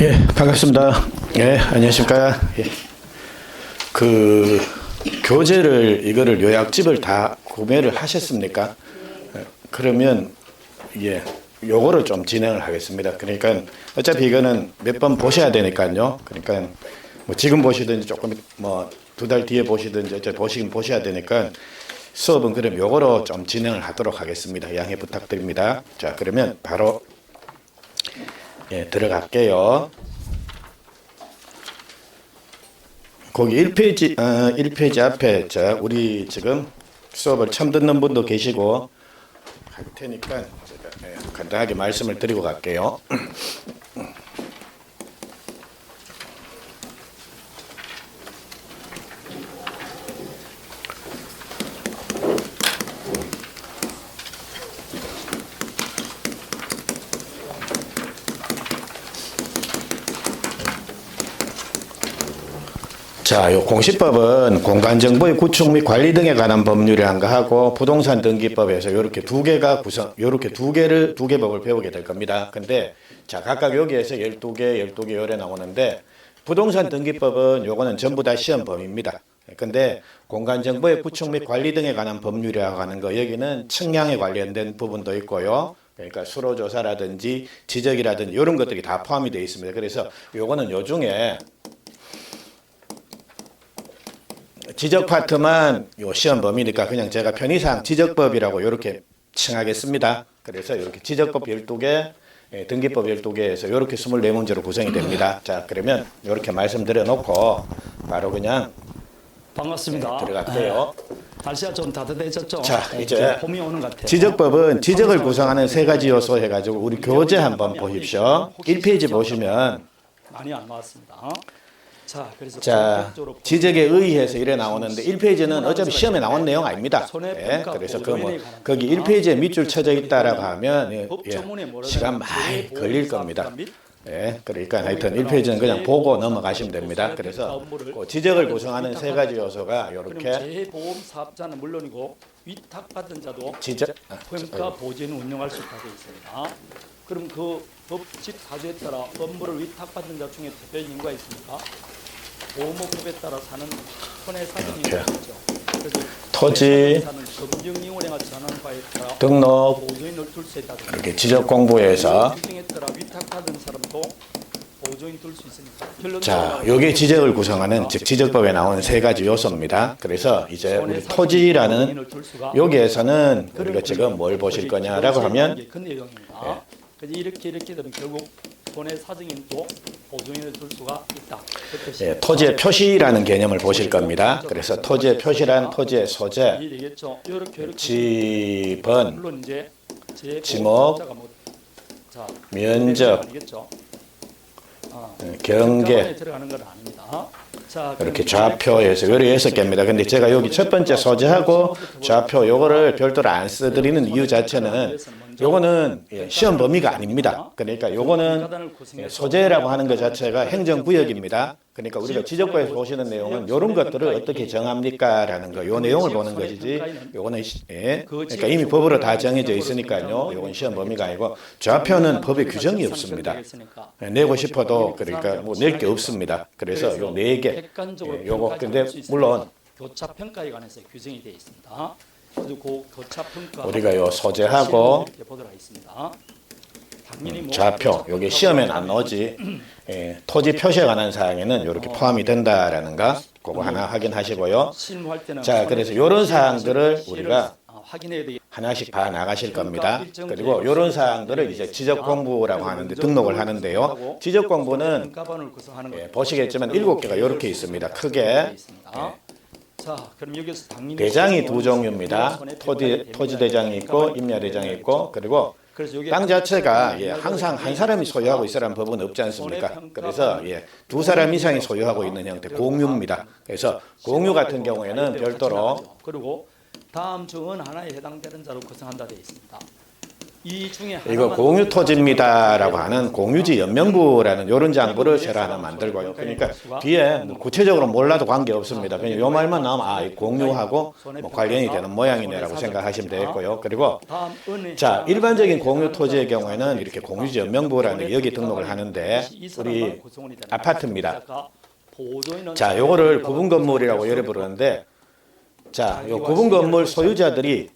예, 반갑습니다. 예, 안녕하십니까. 예. 그 교재를 이거를 요약집을 다 구매를 하셨습니까? 그러면 예, 요거를 좀 진행을 하겠습니다. 그러니까 어차피 이거는 몇 번 보셔야 되니까요. 그러니까 뭐 지금 보시든지 조금 뭐 두 달 뒤에 보시든지 어차피 보셔야 되니까 수업은 그럼 요거로 좀 진행을 하도록 하겠습니다. 양해 부탁드립니다. 자, 그러면 바로 예, 들어갈게요. 거기 1페이지 앞에 우리 지금 수업을 처음 듣는 분도 계시고 할 테니까 제가 간단하게 말씀을 드리고 갈게요. 자, 요 공시법은 공간정보의 구축 및 관리 등에 관한 법률이란 거 하고 부동산 등기법에서 요렇게 두 개 법을 배우게 될 겁니다. 근데 자, 각각 여기에서 12개 요래 나오는데 부동산 등기법은 요거는 전부 다 시험범위입니다. 근데 공간정보의 구축 및 관리 등에 관한 법률이라고 하는 거 여기는 측량에 관련된 부분도 있고요. 그러니까 수로조사라든지 지적이라든지 이런 것들이 다 포함이 되어 있습니다. 그래서 요거는 요 중에 지적 파트만 요 시험 범위니까 그냥 제가 편의상 지적법이라고 이렇게 칭하겠습니다. 그래서 이렇게 지적법 12개, 등기법 12개에서 이렇게 24문제로 구성이 됩니다. 자, 그러면 이렇게 말씀드려 놓고 바로 그냥 반갑습니다. 들어갈게요. 날씨가 좀 따뜻해졌죠? 자, 이제 봄이 오는 것 같아요. 지적법은 지적을 구성하는 세 가지 요소 해가지고 우리 교재 한번 보십시오. 1페이지 보시면 많이 안 나왔습니다. 그래서 지적에 의해서 이래 나오는데 1페이지는 어차피 시험에 나온 내용 아닙니다. 그래서 거기 1페이지에 밑줄 쳐져 있다라고 하면 시간 많이 걸릴 겁니다. 그러니까 하여튼 1페이지는 그냥 보고 넘어가시면 됩니다. 그래서 지적을 구성하는 세 가지 요소가 이렇게 재보험 사업자는 물론이고 위탁받은 자도 평가 보증 운영할 수 있다고 있습니다. 그럼 그 법칙 사주에 따라 업무를 위탁받은 자 중에 대표인 인구가 있습니까? 보호목법에 따라 사는 손해 사정이 있죠. 토지, 등록, 이렇게 지적 공부에서 자, 요게 지적을 구성하는 즉 지적법에 나오는 세 가지 요소입니다. 그래서 이제 우리 토지라는 여기에서는 우리가 지금 뭘 보실 거냐라고 하면 이렇게 되면 결국 손해 사정인도 보증인을 둘 수가 있다. 토지의 표시라는 개념을 보실 겁니다. 그래서 토지의 표시란 토지의 소재, 지번, 지목, 면적, 경계, 이렇게 좌표에서 여러 6개입니다. 근데 제가 여기 첫 번째 소재하고 좌표 요거를 별도로 안 써드리는 이유 자체는 요거는 시험 범위가 아닙니다. 그러니까 요거는 소재라고 하는 것 자체가 행정구역입니다. 그러니까 우리가 지적법에서 보시는 내용은 요런 것들을 어떻게 정합니까? 라는 거, 요 내용을 보는 것이지, 요거는, 그러니까 이미 법으로 다 정해져 있으니까요. 요건 시험 범위가 아니고, 좌표는 법에 규정이 없습니다. 내고 싶어도, 그러니까 뭐 낼 게 없습니다. 그래서 요 4개, 요거, 근데 물론, 교차평가에 관해서 규정이 되어 있습니다. 우리가 요 소재하고 좌표, 요게 시험엔 안 나오지. 토지 표시에 관한 사항에는 이렇게 포함이 된다라는 거, 그거 하나 확인하시고요. 자, 그래서 이런 사항들을 우리가 하나씩 봐 나가실 겁니다. 그리고 이런 사항들을 이제 지적 공부라고 하는데 등록을 하는데요. 지적 공부는 보시겠지만 7개가 이렇게 있습니다. 크게. 대장이 두 종류입니다. 토지 대장이 있고 임야 대장이 있고 그리고 땅 자체가 항상 한 사람이 소유하고 있으라는 법은 없지 않습니까? 그래서 두 사람 이상이 소유하고 있는 형태 공유입니다. 그래서 공유 같은 경우에는 별도로 그리고 다음 중 하나에 해당되는 자로 구성한다 되어 있습니다. 이 중에 이거 공유토지입니다라고 하는 공유지 연명부라는 이런 장부를 새로 하나 만들고요. 그러니까 뒤에 뭐 구체적으로 몰라도 관계없습니다. 그냥 요 말만 나오면 아, 이 공유하고 뭐 관련이 되는 모양이네라고 생각하시면 되겠고요. 그리고 자, 일반적인 공유토지의 경우에는 이렇게 공유지 연명부라는 게 여기 등록을 하는데 우리 아파트입니다. 자, 요거를 구분 건물이라고 예를 부르는데 자, 요 구분 건물 소유자들이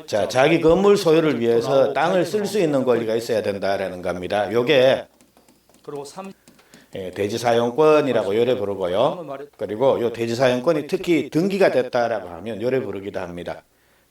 자, 자기 건물 소유를 위해서 땅을 쓸 수 있는 권리가 있어야 된다라는 겁니다. 요게 대지 사용권이라고 요래 부르고요. 그리고 요 대지 사용권이 특히 등기가 됐다라고 하면 요래 부르기도 합니다.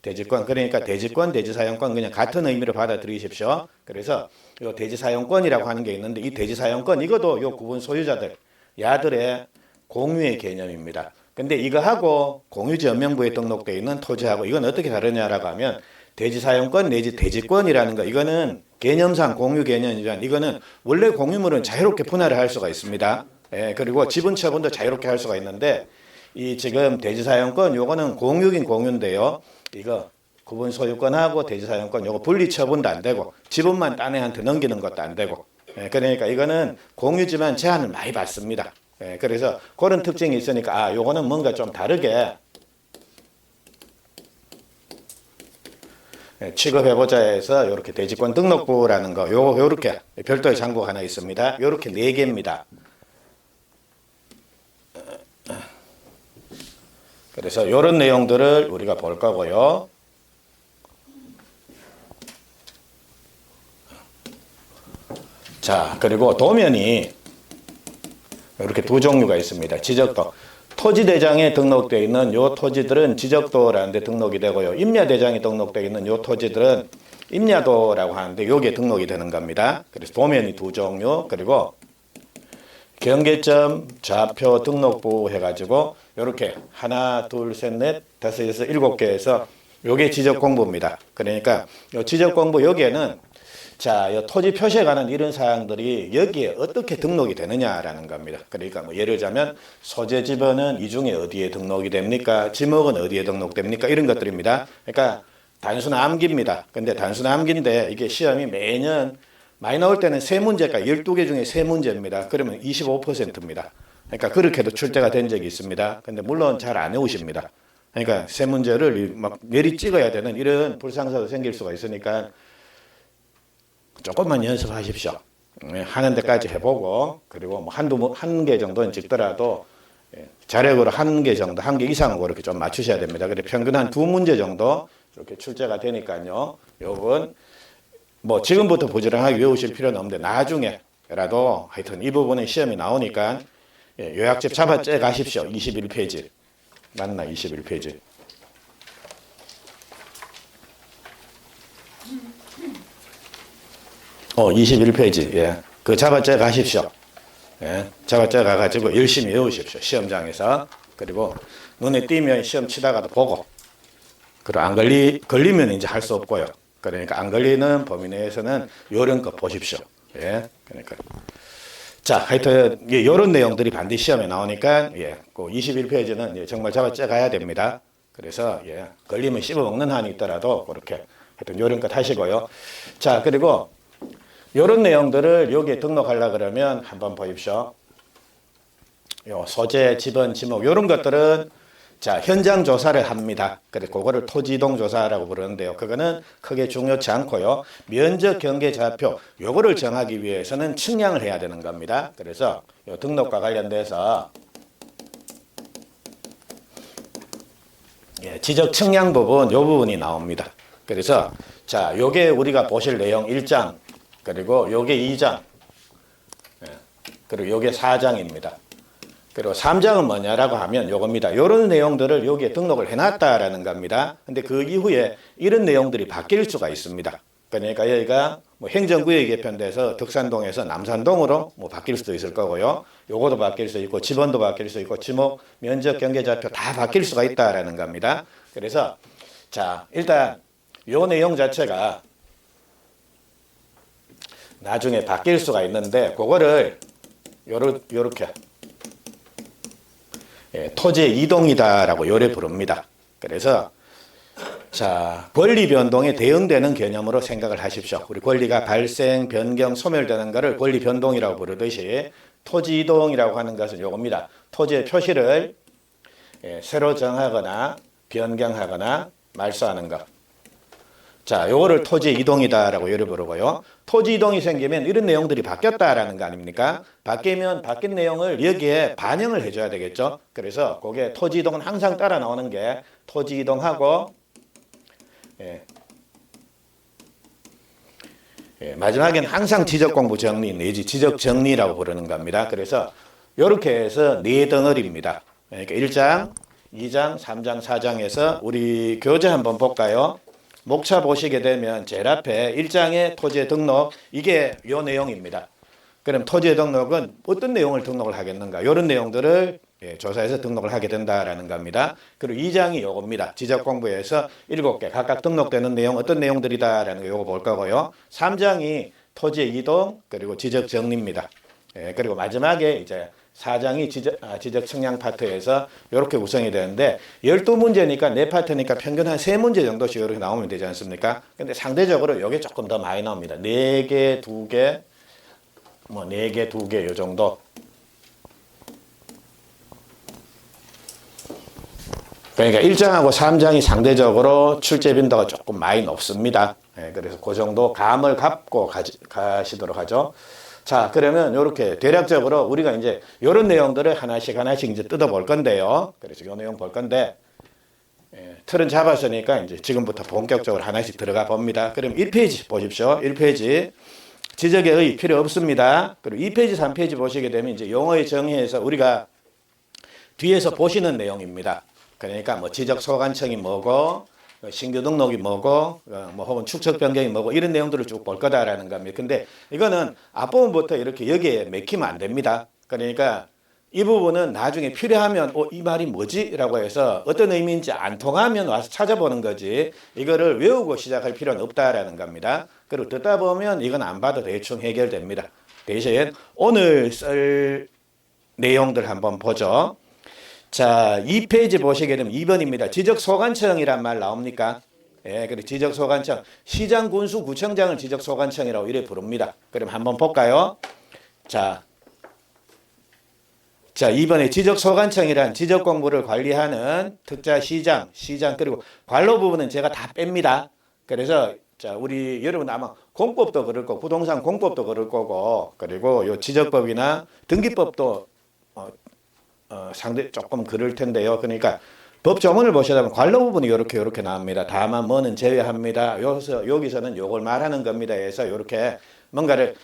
대지권, 그러니까 대지권, 대지 사용권 그냥 같은 의미로 받아들이십시오. 그래서 요 대지 사용권이라고 하는 게 있는데 이 대지 사용권 이것도 요 구분 소유자들 야들의 공유의 개념입니다. 근데 이거하고 공유지 연명부에 등록되어 있는 토지하고 이건 어떻게 다르냐라고 하면 대지 사용권 내지 대지권이라는 거 이거는 개념상 공유 개념이지만 이거는 원래 공유물은 자유롭게 분할을 할 수가 있습니다. 예, 그리고 지분 처분도 자유롭게 할 수가 있는데 이 지금 대지 사용권 요거는 공유긴 공유인데요. 이거 구분 소유권하고 대지 사용권 요거 분리 처분도 안 되고 지분만 딴 애한테 넘기는 것도 안 되고 예, 그러니까 이거는 공유지만 제한을 많이 받습니다. 예, 그래서 그런 특징이 있으니까 아 요거는 뭔가 좀 다르게 취급해보자 해서 이렇게 대지권 등록부라는 거 요렇게 별도의 장부가 하나 있습니다. 요렇게 4개입니다. 그래서 요런 내용들을 우리가 볼 거고요. 자, 그리고 도면이 이렇게 두 종류가 있습니다. 지적도. 토지대장에 등록되어 있는 요 토지들은 지적도라는 데 등록이 되고요. 임야대장에 등록되어 있는 요 토지들은 임야도라고 하는데 여기에 등록이 되는 겁니다. 그래서 도면이 두 종류, 그리고 경계점, 좌표 등록부 해가지고 이렇게 하나, 둘, 셋, 넷, 다섯, 여섯, 7개에서 요게 지적공부입니다. 그러니까 요 지적공부 여기에는 자, 요 토지 표시에 관한 이런 사항들이 여기에 어떻게 등록이 되느냐라는 겁니다. 그러니까 뭐 예를 들자면 소재 지번은 이 중에 어디에 등록이 됩니까? 지목은 어디에 등록됩니까? 이런 것들입니다. 그러니까 단순 암기입니다. 근데 단순 암기인데 이게 시험이 매년 많이 나올 때는 3문제가 12개 중에 3문제입니다. 그러면 25%입니다. 그러니까 그렇게도 출제가 된 적이 있습니다. 근데 물론 잘 안 해오십니다. 그러니까 3문제를 막 내리 찍어야 되는 이런 불상사도 생길 수가 있으니까 조금만 연습하십시오. 하는 데까지 해보고 그리고 뭐 한 개 정도는 찍더라도 자력으로 1개 정도, 1개 이상은 그렇게 좀 맞추셔야 됩니다. 그래 평균 한 2문제 정도 이렇게 출제가 되니까요. 요건 뭐 지금부터 부지런하게 외우실 필요는 없는데 나중에라도 하여튼 이 부분은 시험이 나오니까 요약집 잡아 째 가십시오. 21페이지. 맞나 21페이지. 21페이지. 예. 그 잡아째 가십시오. 예. 잡아째 가가지고 열심히 외우십시오. 시험장에서. 그리고 눈에 띄면 시험 치다가도 보고. 그리고 안 걸리면 이제 할 수 없고요. 그러니까 안 걸리는 범위 내에서는 요런 거 보십시오. 예. 그러니까. 자, 하여튼, 요런 내용들이 반드시 시험에 나오니까, 예. 그 21페이지는 예, 정말 잡아째 가야 됩니다. 그래서, 예. 걸리면 씹어먹는 한이 있더라도, 그렇게. 하여튼 요런 것 하시고요. 자, 그리고, 이런 내용들을 여기에 등록하려 그러면 한번 보십시오. 요 소재, 지번, 지목 이런 것들은 자 현장 조사를 합니다. 그래서 그거를 토지이동 조사라고 부르는데요. 그거는 크게 중요치 않고요. 면적, 경계, 좌표 요거를 정하기 위해서는 측량을 해야 되는 겁니다. 그래서 요 등록과 관련돼서 예, 지적 측량 부분 요 부분이 나옵니다. 그래서 자 요게 우리가 보실 내용 1장 그리고 요게 2장, 그리고 요게 4장입니다. 그리고 3장은 뭐냐라고 하면 요겁니다. 요런 내용들을 여기에 등록을 해놨다라는 겁니다. 근데 그 이후에 이런 내용들이 바뀔 수가 있습니다. 그러니까 여기가 뭐 행정구역이 개편돼서 덕산동에서 남산동으로 뭐 바뀔 수도 있을 거고요. 요거도 바뀔 수 있고, 지번도 바뀔 수 있고, 지목, 면적, 경계좌표 다 바뀔 수가 있다라는 겁니다. 그래서 자, 일단 요 내용 자체가 나중에 바뀔 수가 있는데 그거를 요렇게 예, 토지의 이동이다라고 요래 부릅니다. 그래서 자, 권리 변동에 대응되는 개념으로 생각을 하십시오. 우리 권리가 발생, 변경, 소멸되는 것을 권리 변동이라고 부르듯이 토지 이동이라고 하는 것은 요겁니다. 토지의 표시를 새로 정하거나 변경하거나 말소하는 것. 자, 요거를 토지 이동이다라고 예를 부르고요. 토지 이동이 생기면 이런 내용들이 바뀌었다라는 거 아닙니까? 바뀌면 바뀐 내용을 여기에 반영을 해줘야 되겠죠. 그래서 그게 토지 이동은 항상 따라 나오는 게 토지 이동하고 마지막에는 항상 지적공부 정리 내지 지적 정리라고 부르는 겁니다. 그래서 이렇게 해서 네 덩어리입니다. 그러니까 1장, 2장, 3장, 4장에서 우리 교재 한번 볼까요? 목차 보시게 되면 제일 앞에 1장의 토지의 등록, 이게 요 내용입니다. 그럼 토지의 등록은 어떤 내용을 등록을 하겠는가? 이런 내용들을 조사해서 등록을 하게 된다라는 겁니다. 그리고 2장이 요겁니다. 지적공부에서 7개 각각 등록되는 내용 어떤 내용들이다라는 거 요거 볼 거고요. 3장이 토지의 이동 그리고 지적 정리입니다. 그리고 마지막에 이제 4장이 지적 측량 파트에서 이렇게 구성이 되는데 12문제니까 4파트니까 평균 한 3문제 정도씩 이렇게 나오면 되지 않습니까? 근데 상대적으로 이게 조금 더 많이 나옵니다. 4개, 2개, 뭐 4개, 2개 요 정도. 그러니까 1장하고 3장이 상대적으로 출제 빈도가 조금 많이 높습니다. 그래서 그 정도 감을 갖고 가시도록 하죠. 자, 그러면 이렇게 대략적으로 우리가 이제 이런 내용들을 하나씩 이제 뜯어 볼 건데요. 그래서 이 내용 볼 건데, 틀은 잡았으니까 이제 지금부터 본격적으로 하나씩 들어가 봅니다. 그럼 1페이지 보십시오. 1페이지. 지적의 의 필요 없습니다. 그리고 2페이지, 3페이지 보시게 되면 이제 용어의 정의에서 우리가 뒤에서 보시는 내용입니다. 그러니까 뭐 지적 소관청이 뭐고, 신규 등록이 뭐고, 뭐 혹은 축척 변경이 뭐고 이런 내용들을 쭉 볼 거다라는 겁니다. 근데 이거는 앞부분부터 이렇게 여기에 맥히면 안 됩니다. 그러니까 이 부분은 나중에 필요하면 이 말이 뭐지? 라고 해서 어떤 의미인지 안 통하면 와서 찾아보는 거지 이거를 외우고 시작할 필요는 없다라는 겁니다. 그리고 듣다 보면 이건 안 봐도 대충 해결됩니다. 대신 오늘 쓸 내용들 한번 보죠. 자, 2페이지 보시게 되면 2번입니다. 지적소관청이란 말 나옵니까? 그리고 지적소관청. 시장, 군수, 구청장을 지적소관청이라고 이래 부릅니다. 그럼 한번 볼까요? 자, 2번에 지적소관청이란 지적공부를 관리하는 특자 시장 그리고 관로 부분은 제가 다 뺍니다. 그래서 자, 우리 여러분 아마 공법도 그럴 거고 부동산 공법도 그럴 거고 그리고 요 지적법이나 등기법도 상대 조금 그럴 텐데요. 그러니까 법 조문을 보시다 보면 관로 부분이 이렇게 나옵니다. 다만 뭐는 제외합니다. 여기서는 요걸 말하는 겁니다. 해서 이렇게 뭔가를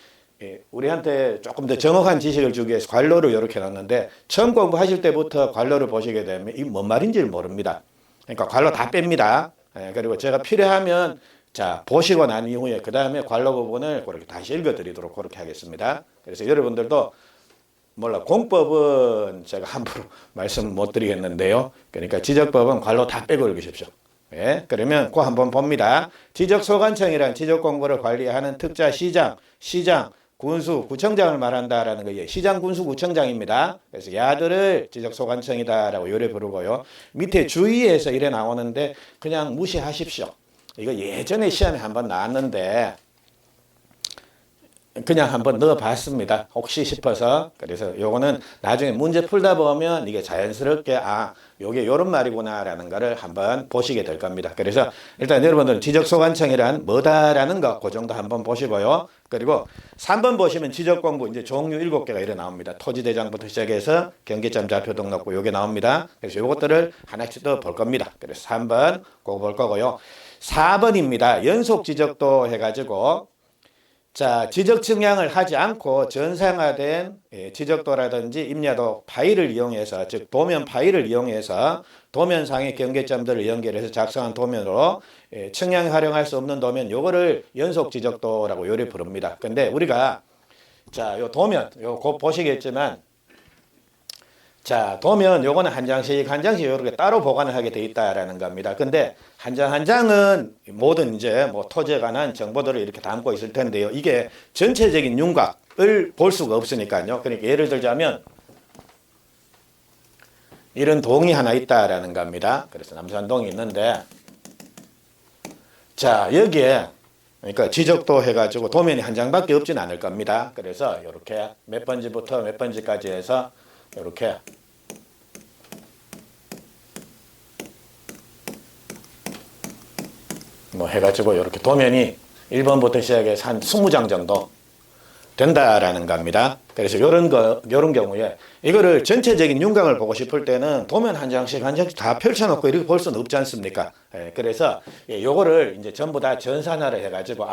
우리한테 조금 더 정확한 지식을 주기 위해서 관로를 이렇게 놨는데 처음 공부하실 때부터 관로를 보시게 되면 이게 뭔 말인지를 모릅니다. 그러니까 관로 다 뺍니다. 그리고 제가 필요하면 자 보시고 난 이후에 그 다음에 관로 부분을 그렇게 다시 읽어드리도록 그렇게 하겠습니다. 그래서 여러분들도 공법은 제가 함부로 말씀 못 드리겠는데요. 그러니까 지적법은 관로 다 빼고 읽으십시오. 그러면 그거 한번 봅니다. 지적소관청이란 지적공부를 관리하는 특자 시장, 군수, 구청장을 말한다라는 거예요. 시장, 군수, 구청장입니다. 그래서 야들을 지적소관청이다라고 요래 부르고요. 밑에 주의에서 이래 나오는데 그냥 무시하십시오. 이거 예전에 시험에 한번 나왔는데 그냥 한번 넣어봤습니다. 혹시 싶어서. 그래서 요거는 나중에 문제 풀다 보면 이게 자연스럽게 요게 요런 말이구나라는 거를 한번 보시게 될 겁니다. 그래서 일단 여러분들 지적소관청이란 뭐다라는 거 그 정도 한번 보시고요. 그리고 3번 보시면 지적공부 이제 종류 7개가 이래 나옵니다. 토지대장부터 시작해서 경계점 좌표 등록부 요게 나옵니다. 그래서 요것들을 하나씩 더 볼 겁니다. 그래서 3번 그거 볼 거고요. 4번입니다. 연속 지적도 해가지고 자, 지적 측량을 하지 않고 전상화된 지적도라든지 임야도 파일을 이용해서 즉 도면 파일을 이용해서 도면상의 경계점들을 연결해서 작성한 도면으로 측량 활용할 수 없는 도면 요거를 연속 지적도라고 요리 부릅니다. 근데 우리가 자, 요 도면 요거 보시겠지만 자, 도면 요거는 한 장씩 이렇게 따로 보관을 하게 돼 있다라는 겁니다. 근데 한 장은 모든 이제 뭐 토지에 관한 정보들을 이렇게 담고 있을 텐데요. 이게 전체적인 윤곽을 볼 수가 없으니까요. 그러니까 예를 들자면 이런 동이 하나 있다라는 겁니다. 그래서 남산동이 있는데 자, 여기에 그러니까 지적도 해가지고 도면이 한 장밖에 없진 않을 겁니다. 그래서 이렇게 몇 번지부터 몇 번지까지 해서 이렇게 뭐 해가지고 이렇게 도면이 1번부터 시작해서 한 20장 정도 된다라는 겁니다. 그래서 이런 경우에 이거를 전체적인 윤곽을 보고 싶을 때는 도면 한 장씩 다 펼쳐놓고 이렇게 볼 수는 없지 않습니까? 예, 그래서 요거를 이제 전부 다 전산화를 해가지고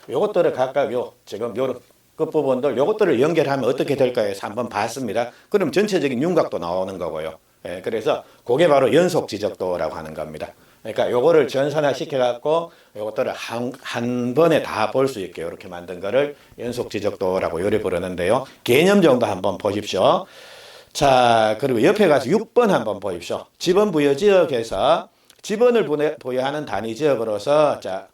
요것들을 각각 지금 요 끝부분들 요것들을 연결하면 어떻게 될까 해서 한번 봤습니다. 그럼 전체적인 윤곽도 나오는 거고요. 예, 그래서 그게 바로 연속 지적도라고 하는 겁니다. 그러니까 요거를 전산화 시켜갖고 요것들을 한 번에 다 볼 수 있게 이렇게 만든 거를 연속 지적도라고 요리 부르는데요. 개념 정도 한번 보십시오. 자, 그리고 옆에 가서 6번 한번 보십시오. 지번 부여 지역에서 지번을 부여하는 단위 지역으로서 자,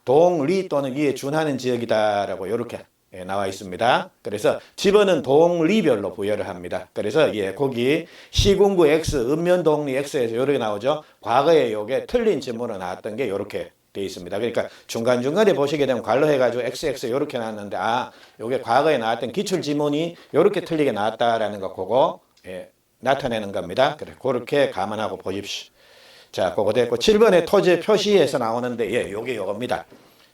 동리 또는 이에 준하는 지역이다라고 이렇게 나와 있습니다. 그래서 지번은 동리별로 부여를 합니다. 그래서 거기 시군구 X, 읍면동리 X에서 이렇게 나오죠. 과거에 요게 틀린 지문으로 나왔던 게 이렇게 돼 있습니다. 그러니까 중간중간에 보시게 되면 괄호해가지고 XX 이렇게 나왔는데 요게 과거에 나왔던 기출 지문이 이렇게 틀리게 나왔다라는 거 그거 나타내는 겁니다. 그래, 그렇게 감안하고 보십시오. 자, 그거 됐고 7번에 토지 표시에서 나오는데 요게 요겁니다.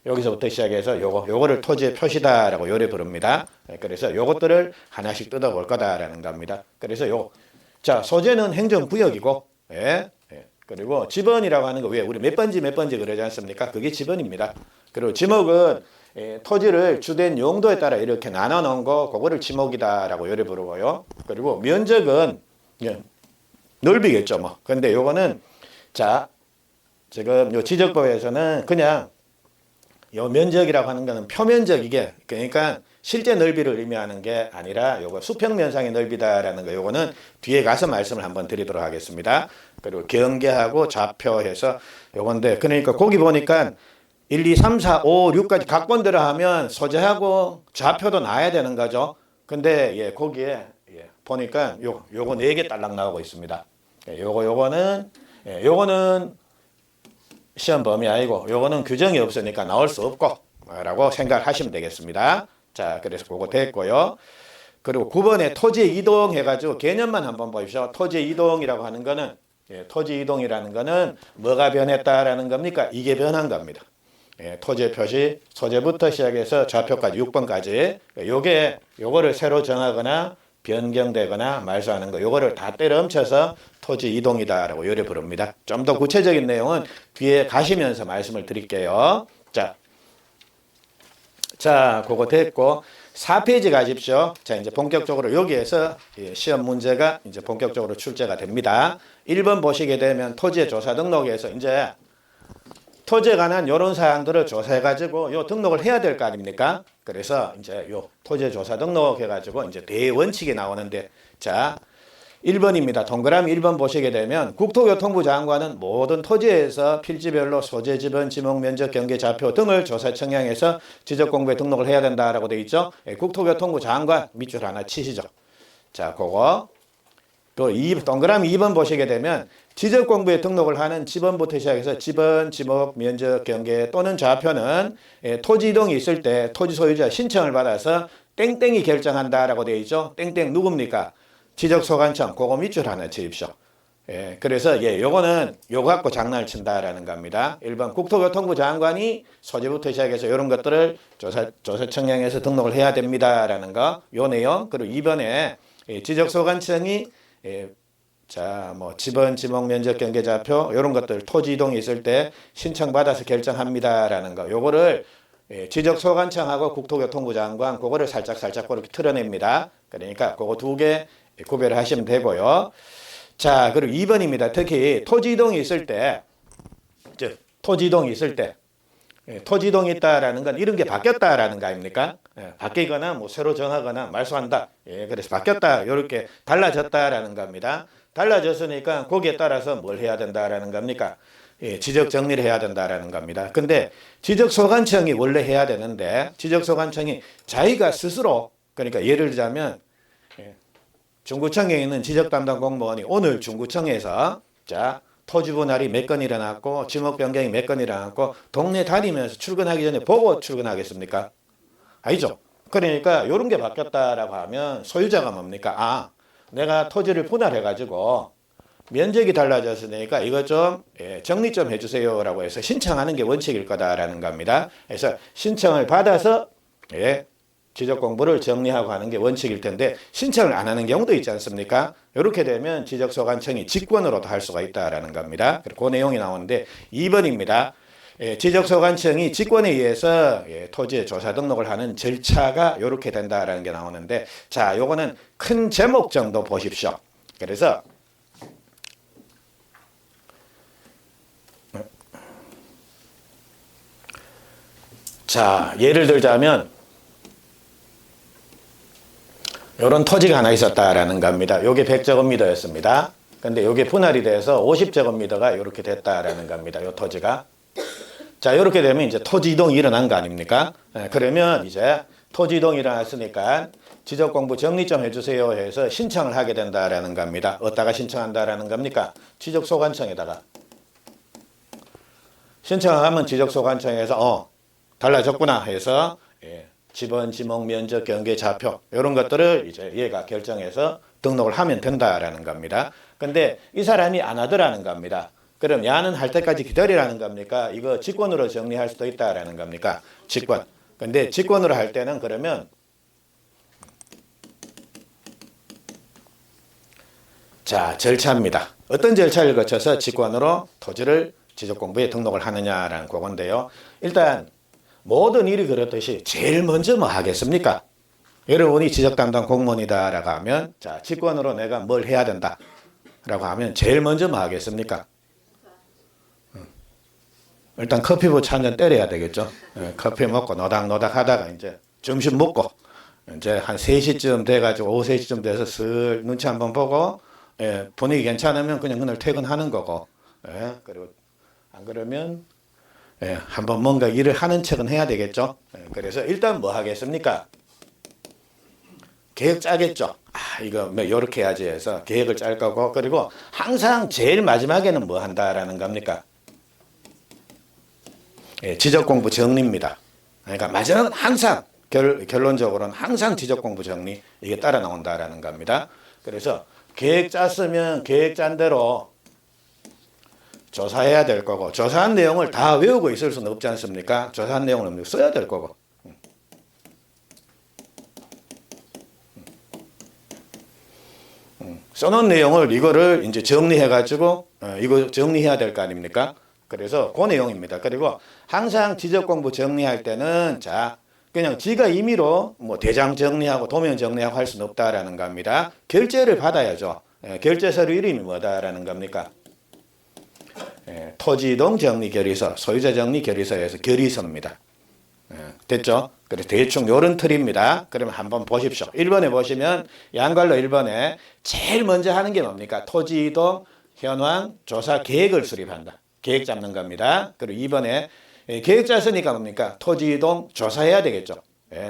여기서부터 시작해서 요거를 토지의 표시다라고 요래 부릅니다. 그래서 요것들을 하나씩 뜯어볼 거다라는 겁니다. 그래서 자, 소재는 행정구역이고, 그리고 지번이라고 하는 거 왜 우리 몇 번지 그러지 않습니까? 그게 지번입니다. 그리고 지목은 토지를 주된 용도에 따라 이렇게 나눠 놓은 거, 그거를 지목이다라고 요래 부르고요. 그리고 면적은 넓이겠죠, 뭐. 근데 요거는 자, 지금 요 지적법에서는 그냥 요 면적이라고 하는 거는 표면적이게 그러니까 실제 넓이를 의미하는 게 아니라 요거 수평면상의 넓이다라는 거 요거는 뒤에 가서 말씀을 한번 드리도록 하겠습니다. 그리고 경계하고 좌표해서 요건데 그러니까 거기 보니까 1, 2, 3, 4, 5, 6까지 각본대로 하면 소재하고 좌표도 나와야 되는 거죠. 근데 거기에 보니까 요거 4개 딸랑 나오고 있습니다. 요거는 시험 범위 아니고 요거는 규정이 없으니까 나올 수 없고 라고 생각하시면 되겠습니다. 자, 그래서 그거 됐고요. 그리고 9번에 토지 이동 해가지고 개념만 한번 보십시오. 토지 이동이라고 하는 거는 토지 이동이라는 거는 뭐가 변했다라는 겁니까? 이게 변한 겁니다. 토지의 표시 소재부터 시작해서 좌표까지 6번까지 요거를 새로 정하거나 변경되거나 말소하는 거 요거를 다 때려 훔쳐서 토지 이동이다라고 요래 부릅니다. 좀 더 구체적인 내용은 뒤에 가시면서 말씀을 드릴게요. 자, 그거 됐고 4페이지 가십시오. 자, 이제 본격적으로 여기에서 시험 문제가 이제 본격적으로 출제가 됩니다. 1번 보시게 되면 토지의 조사 등록에서 이제 토지에 관한 이런 사항들을 조사해가지고 요 등록을 해야 될 거 아닙니까? 그래서 이제 요 토지 조사 등록해가지고 이제 대원칙이 나오는데 자 1번입니다. 동그라미 1번 보시게 되면 국토교통부 장관은 모든 토지에서 필지별로 소재, 지번, 지목, 면적, 경계, 좌표 등을 조사 청약해서 지적공부에 등록을 해야 된다라고 되어 있죠. 국토교통부 장관 밑줄 하나 치시죠. 자, 그거 또 동그라미 2번 보시게 되면 지적공부에 등록을 하는 지번부터 시작해서 지번, 지목, 면적, 경계 또는 좌표는 토지 이동이 있을 때 토지 소유자 신청을 받아서 땡땡이 결정한다라고 되어 있죠. 땡땡 누굽니까? 지적소관청 그거 밑줄 하나 치십시오. 그래서 요거는 요거 갖고 장난을 친다라는 겁니다. 1번 국토교통부 장관이 소재부터 시작해서 이런 것들을 조사 청약해서 등록을 해야 됩니다라는 거 요 내용. 그리고 2번에 지적소관청이 자, 뭐 지번, 지목, 면적, 경계, 좌표 이런 것들 토지 이동이 있을 때 신청받아서 결정합니다라는 거. 요거를 지적소관청하고 국토교통부 장관 그거를 살짝 그렇게 틀어냅니다. 그러니까 그거 2개 구별을 하시면 되고요. 자, 그리고 2번입니다. 특히 토지 이동이 있을 때 토지 이동이 있다라는 건 이런 게 바뀌었다라는 거 아닙니까? 바뀌거나 뭐 새로 정하거나 말소한다. 그래서 바뀌었다. 이렇게 달라졌다라는 겁니다. 달라졌으니까 거기에 따라서 뭘 해야 된다라는 겁니까? 지적 정리를 해야 된다라는 겁니다. 근데 지적소관청이 원래 해야 되는데 지적소관청이 자기가 스스로 그러니까 예를 들자면 중구청에 있는 지적 담당 공무원이 오늘 중구청에서 자 토지 분할이 몇 건 일어났고 지목 변경이 몇 건 일어났고 동네 다니면서 출근하기 전에 보고 출근하겠습니까? 아니죠. 그러니까 이런 게 바뀌었다라고 하면 소유자가 뭡니까? 아, 내가 토지를 분할해가지고 면적이 달라졌으니까 이것 좀 정리 좀 해주세요라고 해서 신청하는 게 원칙일 거다라는 겁니다. 그래서 신청을 받아서 지적공부를 정리하고 하는 게 원칙일 텐데 신청을 안 하는 경우도 있지 않습니까? 이렇게 되면 지적소관청이 직권으로도 할 수가 있다라는 겁니다. 그 내용이 나오는데 2번입니다. 지적소관청이 직권에 의해서 토지의 조사 등록을 하는 절차가 이렇게 된다라는 게 나오는데 자, 요거는 큰 제목 정도 보십시오. 그래서 자, 예를 들자면 이런 토지가 하나 있었다라는 겁니다. 요게 100제곱미터였습니다. 근데 요게 분할이 돼서 50제곱미터가 이렇게 됐다라는 겁니다. 요 토지가. 자, 이렇게 되면 이제 토지 이동이 일어난 거 아닙니까? 그러면 이제 토지 이동이 일어났으니까 지적공부 정리 좀 해주세요 해서 신청을 하게 된다라는 겁니다. 어디다가 신청한다라는 겁니까? 지적소관청에다가. 신청을 하면 지적소관청에서 달라졌구나 해서 지번, 지목, 면적, 경계, 좌표 이런 것들을 이제 얘가 결정해서 등록을 하면 된다라는 겁니다. 근데 이 사람이 안 하더라는 겁니다. 그럼 야는 할 때까지 기다리라는 겁니까? 이거 직권으로 정리할 수도 있다라는 겁니까? 직권. 근데 직권으로 할 때는 그러면 자, 절차입니다. 어떤 절차를 거쳐서 직권으로 토지를 지적공부에 등록을 하느냐라는 그건데요. 일단 모든 일이 그렇듯이 제일 먼저 뭐 하겠습니까? 여러분이 지적담당 공무원이다라고 하면 자, 직권으로 내가 뭘 해야 된다라고 하면 제일 먼저 뭐 하겠습니까? 일단 커피부터 한 잔 때려야 되겠죠. 커피 먹고 노닥노닥 하다가 이제 점심 먹고 이제 한 3시쯤 돼가지고 오후 3시쯤 돼서 슬 눈치 한번 보고 분위기 괜찮으면 그냥 그날 퇴근하는 거고 그리고 안 그러면 한번 뭔가 일을 하는 척은 해야 되겠죠. 그래서 일단 뭐 하겠습니까? 계획 짜겠죠. 아, 이거 뭐 요렇게 해야지 해서 계획을 짤 거고 그리고 항상 제일 마지막에는 뭐 한다라는 겁니까? 지적공부 정리입니다. 그러니까 마지막은 항상 결론적으로는 항상 지적공부 정리 이게 따라 나온다라는 겁니다. 그래서 계획 짰으면 계획 짠 대로 조사해야 될 거고 조사한 내용을 다 외우고 있을 수는 없지 않습니까? 조사한 내용을 써야 될 거고 써놓은 내용을 이거를 이제 정리해 가지고 이거 정리해야 될 거 아닙니까? 그래서 그 내용입니다. 그리고 항상 지적공부 정리할 때는 자 그냥 지가 임의로 뭐 대장 정리하고 도면 정리하고 할 수는 없다라는 겁니다. 결제를 받아야죠. 결제 서류 이름이 뭐다라는 겁니까? 토지이동 정리 결의서, 소유자 정리 결의서에서 결의서입니다. 됐죠? 그래서 대충 요런 틀입니다. 그러면 한번 보십시오. 1번에 보시면 양갈로 1번에 제일 먼저 하는 게 뭡니까? 토지이동 현황 조사 계획을 수립한다. 계획 잡는 겁니다. 그리고 2번에 계획 짰으니까 뭡니까? 토지이동 조사해야 되겠죠.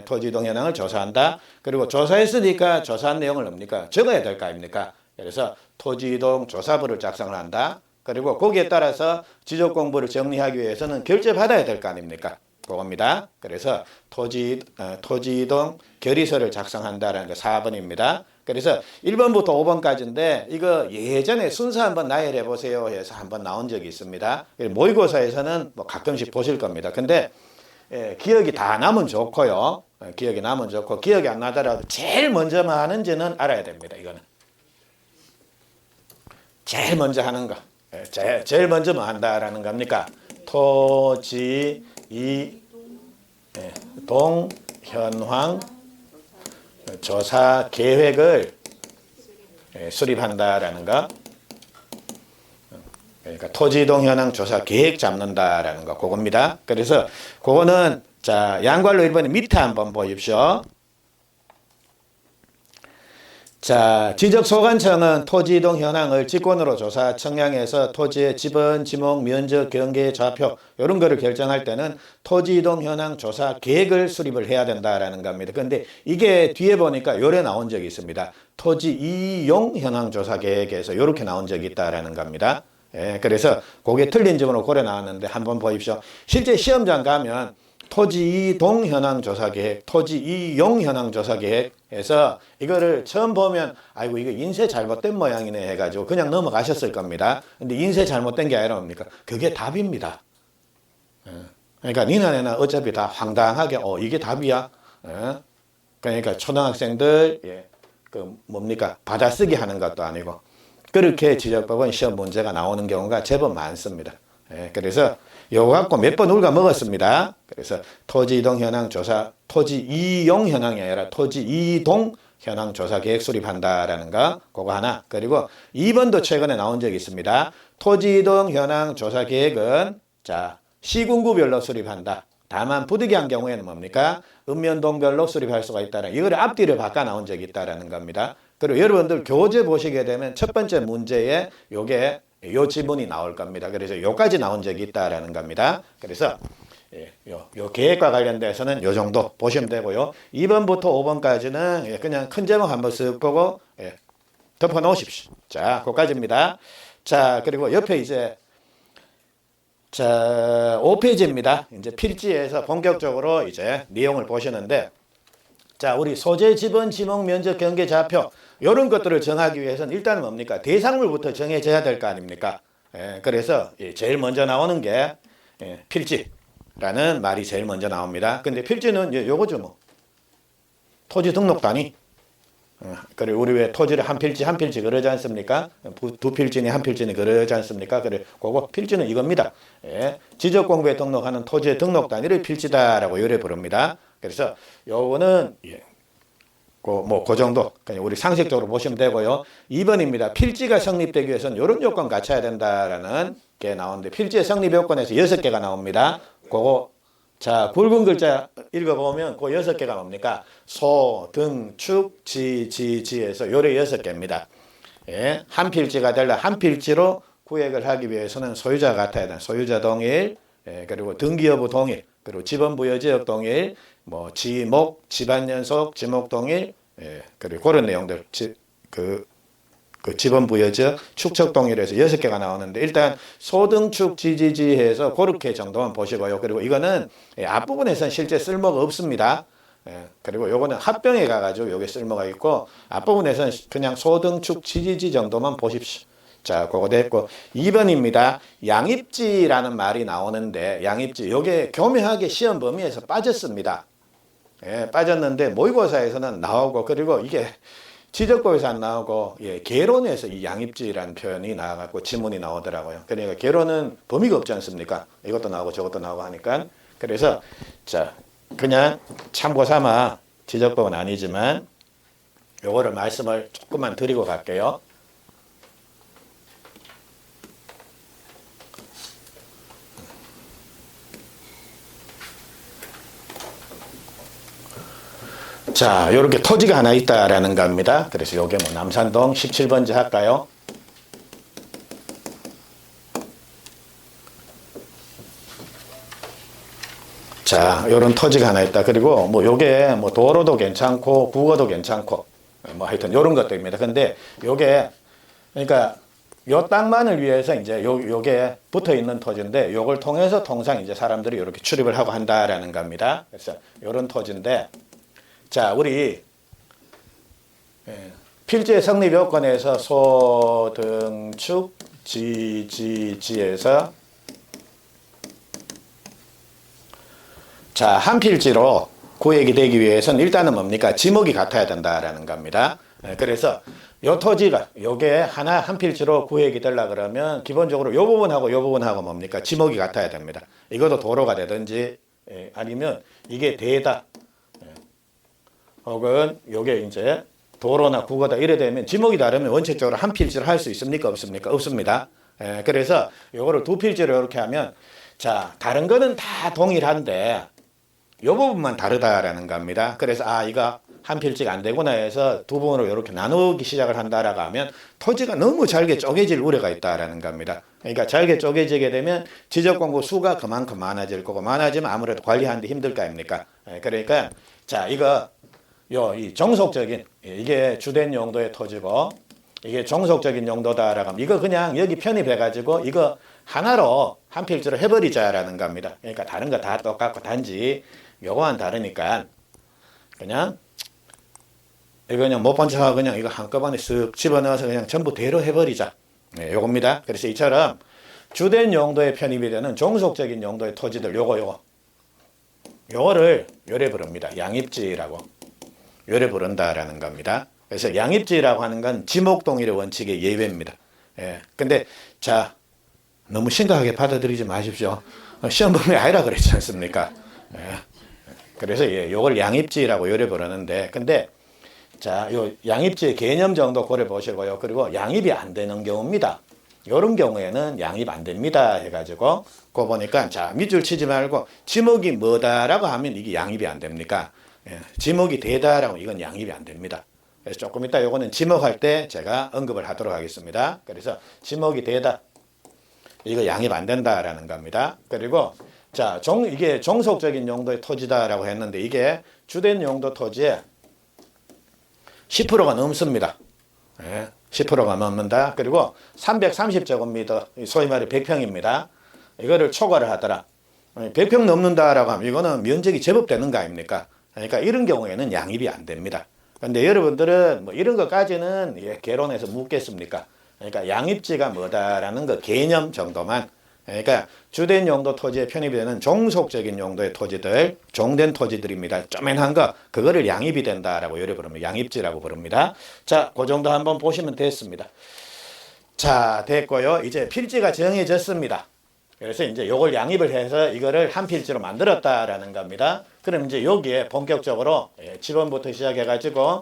토지이동 현황을 조사한다. 그리고 조사했으니까 조사한 내용을 뭡니까? 적어야 될 거 아닙니까? 그래서 토지이동 조사부를 작성을 한다. 그리고 거기에 따라서 지적공부를 정리하기 위해서는 결제 받아야 될 거 아닙니까? 그겁니다. 그래서 토지이동 결의서를 작성한다는 게 4번입니다. 그래서 1번부터 5번까지인데 이거 예전에 순서 한번 나열해 보세요 해서 한번 나온 적이 있습니다. 모의고사에서는 뭐 가끔씩 보실 겁니다. 근데 기억이 다 나면 좋고요. 기억이 나면 좋고 기억이 안 나더라도 제일 먼저 뭐 하는지는 알아야 됩니다. 이거는 제일 먼저 하는 거. 제일 먼저 뭐 한다라는 겁니까? 토지 이동 현황 조사 계획을 수립한다라는 거. 그러니까 토지 이동 현황 조사 계획 잡는다라는 거 그겁니다. 그래서 그거는 자 양괄로 1번에 밑에 한번 보십시오. 자, 지적소관청은 토지이동 현황을 직권으로 조사 청량해서 토지의 지번, 지목, 면적, 경계, 좌표 이런 거를 결정할 때는 토지이동 현황 조사 계획을 수립을 해야 된다라는 겁니다. 그런데 이게 뒤에 보니까 요래 나온 적이 있습니다. 토지 이용 현황 조사 계획에서 이렇게 나온 적이 있다라는 겁니다. 예, 그래서 그게 틀린 점으로 고려 나왔는데 한번 보십시오. 실제 시험장 가면 토지 이동 현황 조사 계획, 토지 이용 현황 조사 계획에서 이거를 처음 보면 아이고 이거 인쇄 잘못된 모양이네 해가지고 그냥 넘어가셨을 겁니다. 근데 인쇄 잘못된 게 아니라 뭡니까? 그게 답입니다. 예. 그러니까 니나 내나 어차피 다 황당하게 이게 답이야. 예. 그러니까 초등학생들 그 뭡니까 받아쓰기 하는 것도 아니고 그렇게 지적법은 시험 문제가 나오는 경우가 제법 많습니다. 그래서 요거 갖고 몇 번 울가 먹었습니다. 그래서 토지 이동 현황 조사, 토지 이용 현황이 아니라 토지 이동 현황 조사 계획 수립한다라는 거 그거 하나. 그리고 2번도 최근에 나온 적이 있습니다. 토지 이동 현황 조사 계획은 자 시군구별로 수립한다. 다만 부득이한 경우에는 뭡니까? 읍면동별로 수립할 수가 있다는 이거를 앞뒤를 바꿔 나온 적이 있다라는 겁니다. 그리고 여러분들 교재 보시게 되면 첫 번째 문제에 요게 요 지문이 나올 겁니다. 그래서 요까지 나온 적이 있다라는 겁니다. 그래서 요 계획과 관련돼서는 요 정도 보시면 되고요. 2번부터 5번까지는 그냥 큰 제목 한번 쓱 보고 덮어 놓으십시오. 자, 그까지입니다. 자, 그리고 옆에 이제 자, 5페이지입니다. 이제 필지에서 본격적으로 이제 내용을 보시는데 자, 우리 소재, 지번, 지목, 면적, 경계, 좌표 이런 것들을 정하기 위해서는 일단은 뭡니까? 대상물부터 정해져야 될 거 아닙니까? 그래서 제일 먼저 나오는 게 필지라는 말이 제일 먼저 나옵니다. 근데 필지는 요거죠 뭐. 토지 등록 단위. 그리고 우리 왜 토지를 한 필지 한 필지 그러지 않습니까? 두 필지니 한 필지니 그러지 않습니까? 그래, 그거 필지는 이겁니다. 지적공부에 등록하는 토지의 등록 단위를 필지다라고 이래 부릅니다. 그래서 요거는 그 정도 그냥 우리 상식적으로 보시면 되고요. 2번입니다. 필지가 성립되기 위해서는 이런 요건 갖춰야 된다라는 게 나오는데 필지의 성립 요건에서 6개가 나옵니다. 그거 자, 굵은 글자 읽어보면 그 6개가 뭡니까? 소, 등, 축, 지에서 요래 6개입니다. 한 필지가 되려 한 필지로 구획을 하기 위해서는 소유자 같아야 된다. 소유자 동일, 그리고 등기 여부 동일, 그리고 지번 부여 지역 동일, 뭐 지목, 집안 연속, 지목 동일, 그리고 그런 내용들 그 지번 부여적 축척 동일에서 6개가 나오는데 일단 소등축 지지지해서 그렇게 정도만 보시고요. 그리고 이거는 앞부분에서는 실제 쓸모가 없습니다. 그리고 요거는 합병에 가가지고 요게 쓸모가 있고 앞부분에서는 그냥 소등축 지지지 정도만 보십시오. 자, 그거 됐고 2번입니다. 양입지라는 말이 나오는데 양입지 요게 교묘하게 시험 범위에서 빠졌습니다. 빠졌는데 모의고사에서는 나오고 그리고 이게 지적법에서 안 나오고 개론에서 이 양입지라는 표현이 나와갖고 지문이 나오더라고요. 그러니까 개론은 범위가 없지 않습니까? 이것도 나오고 저것도 나오고 하니까 그래서 자 그냥 참고 삼아 지적법은 아니지만 요거를 말씀을 조금만 드리고 갈게요. 자, 요렇게 토지가 하나 있다라는 겁니다. 그래서 요게 뭐 남산동 17번지 할까요? 자, 요런 토지가 하나 있다. 그리고 뭐 요게 뭐 도로도 괜찮고 국어도 괜찮고 뭐 하여튼 요런 것들입니다. 근데 요게 그러니까 요 땅만을 위해서 이제 요게 붙어 있는 토지인데 요걸 통해서 통상 이제 사람들이 이렇게 출입을 하고 한다라는 겁니다. 그래서 요런 토지인데 자, 우리 필지의 성립 요건에서 소등축 지에서 자, 한 필지로 구획이 되기 위해서는 일단은 뭡니까? 지목이 같아야 된다라는 겁니다. 그래서 요 토지가 요게 하나 한 필지로 구획이 되려 그러면 기본적으로 요 부분하고 뭡니까? 지목이 같아야 됩니다. 이것도 도로가 되든지 아니면 이게 대다 혹은 요게 이제 도로나 국어다 이래 되면 지목이 다르면 원칙적으로 한 필지로 할 수 있습니까? 없습니까? 없습니다. 그래서 요거를 두 필지로 이렇게 하면 자, 다른 거는 다 동일한데 요 부분만 다르다라는 겁니다. 그래서 이거 한 필지가 안 되구나 해서 두 부분으로 이렇게 나누기 시작을 한다라고 하면 토지가 너무 잘게 쪼개질 우려가 있다라는 겁니다. 그러니까 잘게 쪼개지게 되면 지적 공부 수가 그만큼 많아질 거고 많아지면 아무래도 관리하는데 힘들 거 아닙니까? 그러니까 자, 이거 이 정석적인 이게 주된 용도의 토지고 이게 종속적인 용도다라고 하면 이거 그냥 여기 편입해가지고 이거 하나로 한 필지로 해버리자라는 겁니다. 그러니까 다른 거 다 똑같고 단지 요거만 다르니까 그냥 이거 그냥 못 본 척하고 그냥 이거 한꺼번에 쓱 집어넣어서 그냥 전부 대로 해버리자. 네, 요겁니다. 그래서 이처럼 주된 용도에 편입이 되는 종속적인 용도의 토지들 요거를 요래 부릅니다. 양입지라고 요래 부른다라는 겁니다. 그래서 양입지라고 하는 건 지목동일의 원칙의 예외입니다. 예. 근데 자 너무 심각하게 받아들이지 마십시오. 시험 범위 아니라 그랬지 않습니까? 예. 그래서 요걸 양입지라고 요래 부르는데 근데 자, 요 양입지의 개념 정도 고려 보시고요. 그리고 양입이 안 되는 경우입니다. 이런 경우에는 양입 안 됩니다. 해가지고 그거 보니까 자 밑줄 치지 말고 지목이 뭐다라고 하면 이게 양입이 안 됩니까? 예, 지목이 되다라고 이건 양입이 안 됩니다. 그래서 조금 이따 요거는 지목할 때 제가 언급을 하도록 하겠습니다. 그래서 지목이 되다 이거 양입 안 된다라는 겁니다. 그리고 자 이게 종속적인 용도의 토지다라고 했는데 이게 주된 용도 토지의 10%가 넘습니다. 예, 10%가 넘는다. 그리고 330제곱미터, 소위 말해 100평입니다. 이거를 초과를 하더라. 100평 넘는다라고 하면 이거는 면적이 제법 되는 거 아닙니까? 그러니까 이런 경우에는 양입이 안 됩니다. 근데 여러분들은 뭐 이런 것까지는 개론에서 묻겠습니까? 그러니까 양입지가 뭐다라는 거 개념 정도만 그러니까 주된 용도 토지에 편입이 되는 종속적인 용도의 토지들, 종된 토지들입니다. 쪼맨한 거, 그거를 양입이 된다라고 요래 부릅니다. 양입지라고 부릅니다. 자, 그 정도 한번 보시면 됐습니다. 자, 됐고요. 이제 필지가 정해졌습니다. 그래서 이제 요걸 양입을 해서 이거를 한 필지로 만들었다라는 겁니다. 그럼 이제 여기에 본격적으로 지번부터 시작해가지고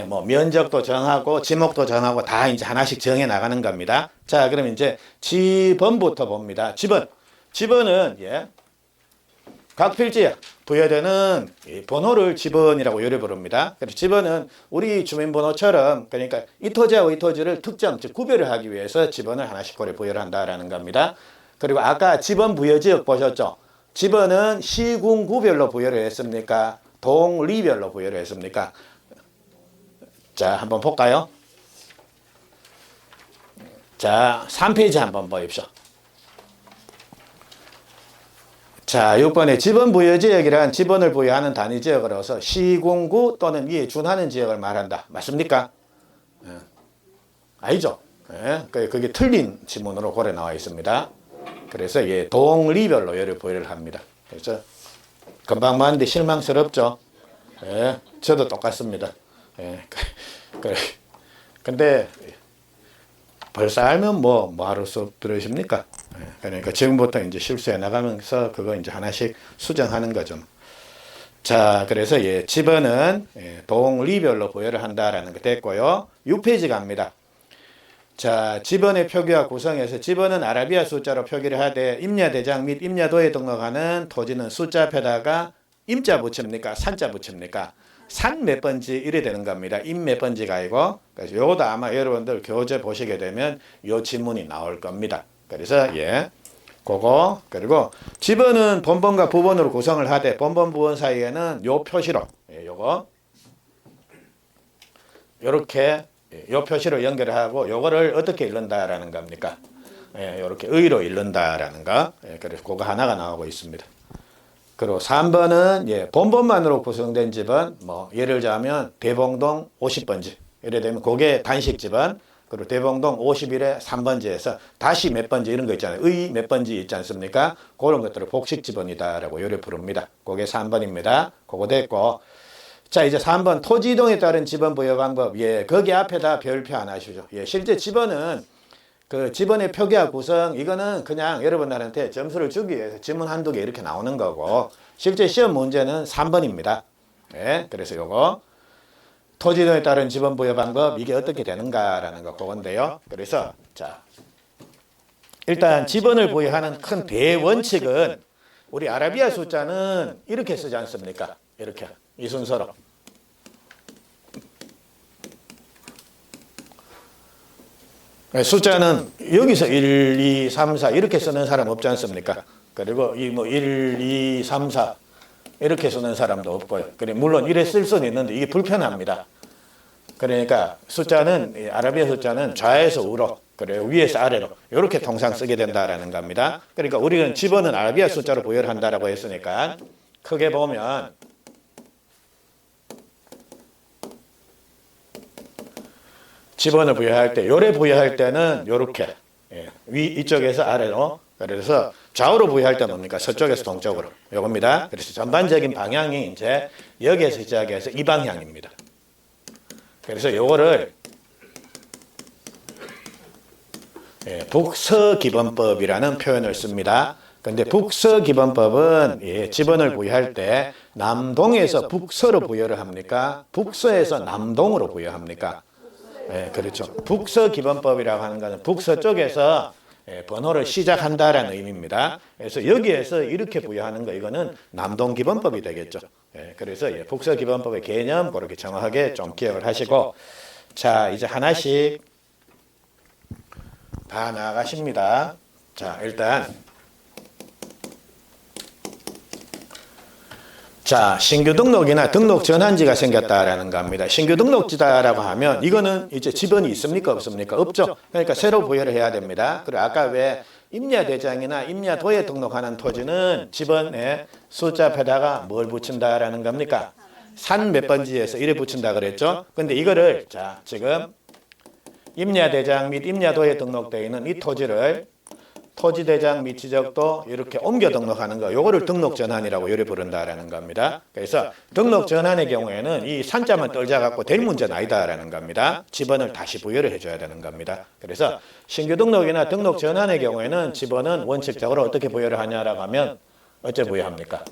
뭐 면적도 정하고 지목도 정하고 다 이제 하나씩 정해 나가는 겁니다. 자, 그럼 이제 지번부터 봅니다. 지번은 각 필지에 부여되는 번호를 지번이라고 요래 부릅니다. 그래서 지번은 우리 주민번호처럼 그러니까 이 토지하고 이 토지를 특정 즉 구별을 하기 위해서 지번을 하나씩 고려 부여를 한다라는 겁니다. 그리고 아까 지번 부여지역 보셨죠? 지번은 시군구별로 부여를 했습니까? 동리별로 부여를 했습니까? 자, 한번 볼까요? 자, 3페이지 한번 보십시오. 자, 6번에 지번 부여 지역이란 지번을 부여하는 단위 지역으로서 시군구 또는 이에 준하는 지역을 말한다. 맞습니까? 아니죠. 그게 틀린 지문으로 고려 나와 있습니다. 그래서 동리별로 여러 부여를 합니다. 그래서 금방 봤는데 실망스럽죠. 저도 똑같습니다. 근데 벌써 알면 뭐 하루 수업 들으십니까? 그러니까 지금부터 이제 실수해 나가면서 그거 이제 하나씩 수정하는 거죠. 자, 그래서 지번은 동리별로 부여를 한다라는 거 됐고요. 6페이지 갑니다. 자, 지번의 표기와 구성에서 지번은 아라비아 숫자로 표기를 하되 임야대장 및 임야도에 등록하는 토지는 숫자 앞에다가 임자 붙입니까? 산자 붙입니까? 산 몇 번지 이래 되는 겁니다. 임 몇 번지가 아니고. 그래서 요것도 아마 여러분들 교재 보시게 되면 요 지문이 나올 겁니다. 그래서 그거 그리고 지번은 본번과 부번으로 구성을 하되 본번 부번 사이에는 요 표시로 요거 요렇게 요 표시로 연결을 하고 요거를 어떻게 읽는다라는 겁니까? 요렇게 의로 읽는다라는 거. 그래서 그거 하나가 나오고 있습니다. 그리고 3번은 본번만으로 구성된 집은 뭐 예를 들자면 대봉동 50번지 이래 되면 그게 단식 집은 그리고 대봉동 51의 3번지에서 다시 몇 번지 이런 거 있잖아요. 의 몇 번지 있지 않습니까? 그런 것들을 복식 지번이다라고 요래 부릅니다. 그게 3번입니다. 그거 됐고 자 이제 3번 토지 이동에 따른 지번 부여 방법 거기 앞에다 별표 안 하시죠. 실제 지번은 그 지번의 표기와 구성 이거는 그냥 여러분들한테 점수를 주기 위해서 지문 한두 개 이렇게 나오는 거고 실제 시험 문제는 3번입니다. 그래서 요거 토지 이동에 따른 지번 부여 방법 이게 어떻게 되는가라는 거 그건데요. 그래서 자 일단 지번을 부여하는 큰 대원칙은 우리 아라비아 숫자는 이렇게 쓰지 않습니까? 이렇게 이 순서로. 숫자는 여기서 1, 2, 3, 4 이렇게 쓰는 사람 없지 않습니까? 그리고 이 뭐 1, 2, 3, 4 이렇게 쓰는 사람도 없고요. 그래 물론 이래 쓸 수는 있는데 이게 불편합니다. 그러니까 숫자는 아라비아 숫자는 좌에서 우로 그래요. 위에서 아래로 이렇게 통상 쓰게 된다라는 겁니다. 그러니까 우리는 집어는 아라비아 숫자로 부여를 한다라고 했으니까 크게 보면 집어를 부여할 때 요래 부여할 때는 요렇게 위 이쪽에서 아래로 그래서 좌우로 부여할 때 뭡니까? 서쪽에서 동쪽으로 요겁니다. 그래서 전반적인 방향이 이제 여기에서 시작해서 이 방향입니다. 그래서 요거를 북서기본법이라는 표현을 씁니다. 근데 북서기본법은 지번을 부여할 때 남동에서 북서로 부여를 합니까? 북서에서 남동으로 부여합니까? 그렇죠. 북서기본법이라고 하는 것은 북서쪽에서 번호를 시작한다라는 의미입니다. 그래서 여기에서 이렇게 부여하는 거 이거는 남동기본법이 되겠죠. 그래서 북서기본법의 개념 그렇게 정확하게 좀 기억을 하시고 자 이제 하나씩 다 나가십니다. 자 일단 자 신규 등록이나 등록 전환지가 생겼다라는 겁니다. 신규 등록지다라고 하면 이거는 이제 지번이 있습니까 없습니까? 없죠. 그러니까 새로 부여를 해야 됩니다. 그리고 아까 왜 임야대장이나 임야도에 등록하는 토지는 지번에 숫자 앞에다가 뭘 붙인다라는 겁니까? 산 몇 번지에서 이래 붙인다 그랬죠. 근데 이거를 자 지금 임야대장 및 임야도에 등록되어 있는 이 토지를 토지대장 및 지적도 이렇게 옮겨 등록하는 거 요거를 등록전환이라고 요리 부른다라는 겁니다. 그래서 등록전환의 경우에는 이 산자만 떨자 갖고 될 문제는 아니다라는 겁니다. 지번을 다시 부여를 해줘야 되는 겁니다. 그래서 신규 등록이나 등록전환의 경우에는 지번은 원칙적으로 어떻게 부여를 하냐라고 하면 어째 부여합니까?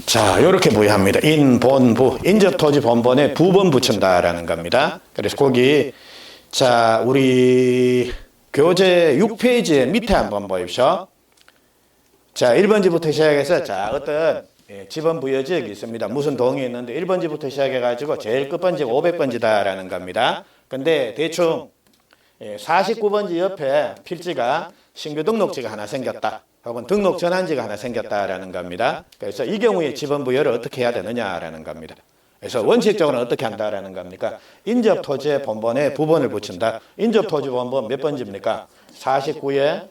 자, 이렇게 부여합니다. 인본부, 인접토지 본본에 부번 붙인다라는 겁니다. 그래서 거기 자 우리 교재 6페이지의 밑에 한번 보십시오. 자 1번지부터 시작해서 자 어떤 지번 부여 지역이 있습니다. 무슨 동이 있는데 1번지부터 시작해가지고 제일 끝번지가 500번지다라는 겁니다. 근데 대충 49번지 옆에 필지가 신규 등록지가 하나 생겼다. 혹은 등록 전환지가 하나 생겼다라는 겁니다. 그래서 이 경우에 지번 부여를 어떻게 해야 되느냐라는 겁니다. 그래서 원칙적으로는 어떻게 한다라는 겁니까? 인접 토지의 본본에 부번을 붙인다. 인접 토지 본본 몇 번지입니까? 49에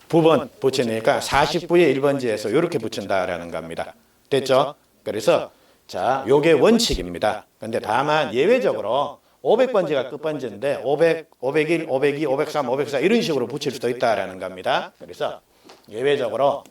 부번 붙이니까 49의 1번지에서 이렇게 붙인다라는 겁니다. 됐죠? 그래서 자, 요게 원칙입니다. 근데 다만 예외적으로 500번지가 끝번지인데 500, 501, 502, 503, 504 이런 식으로 붙일 수도 있다라는 겁니다. 그래서 예외적으로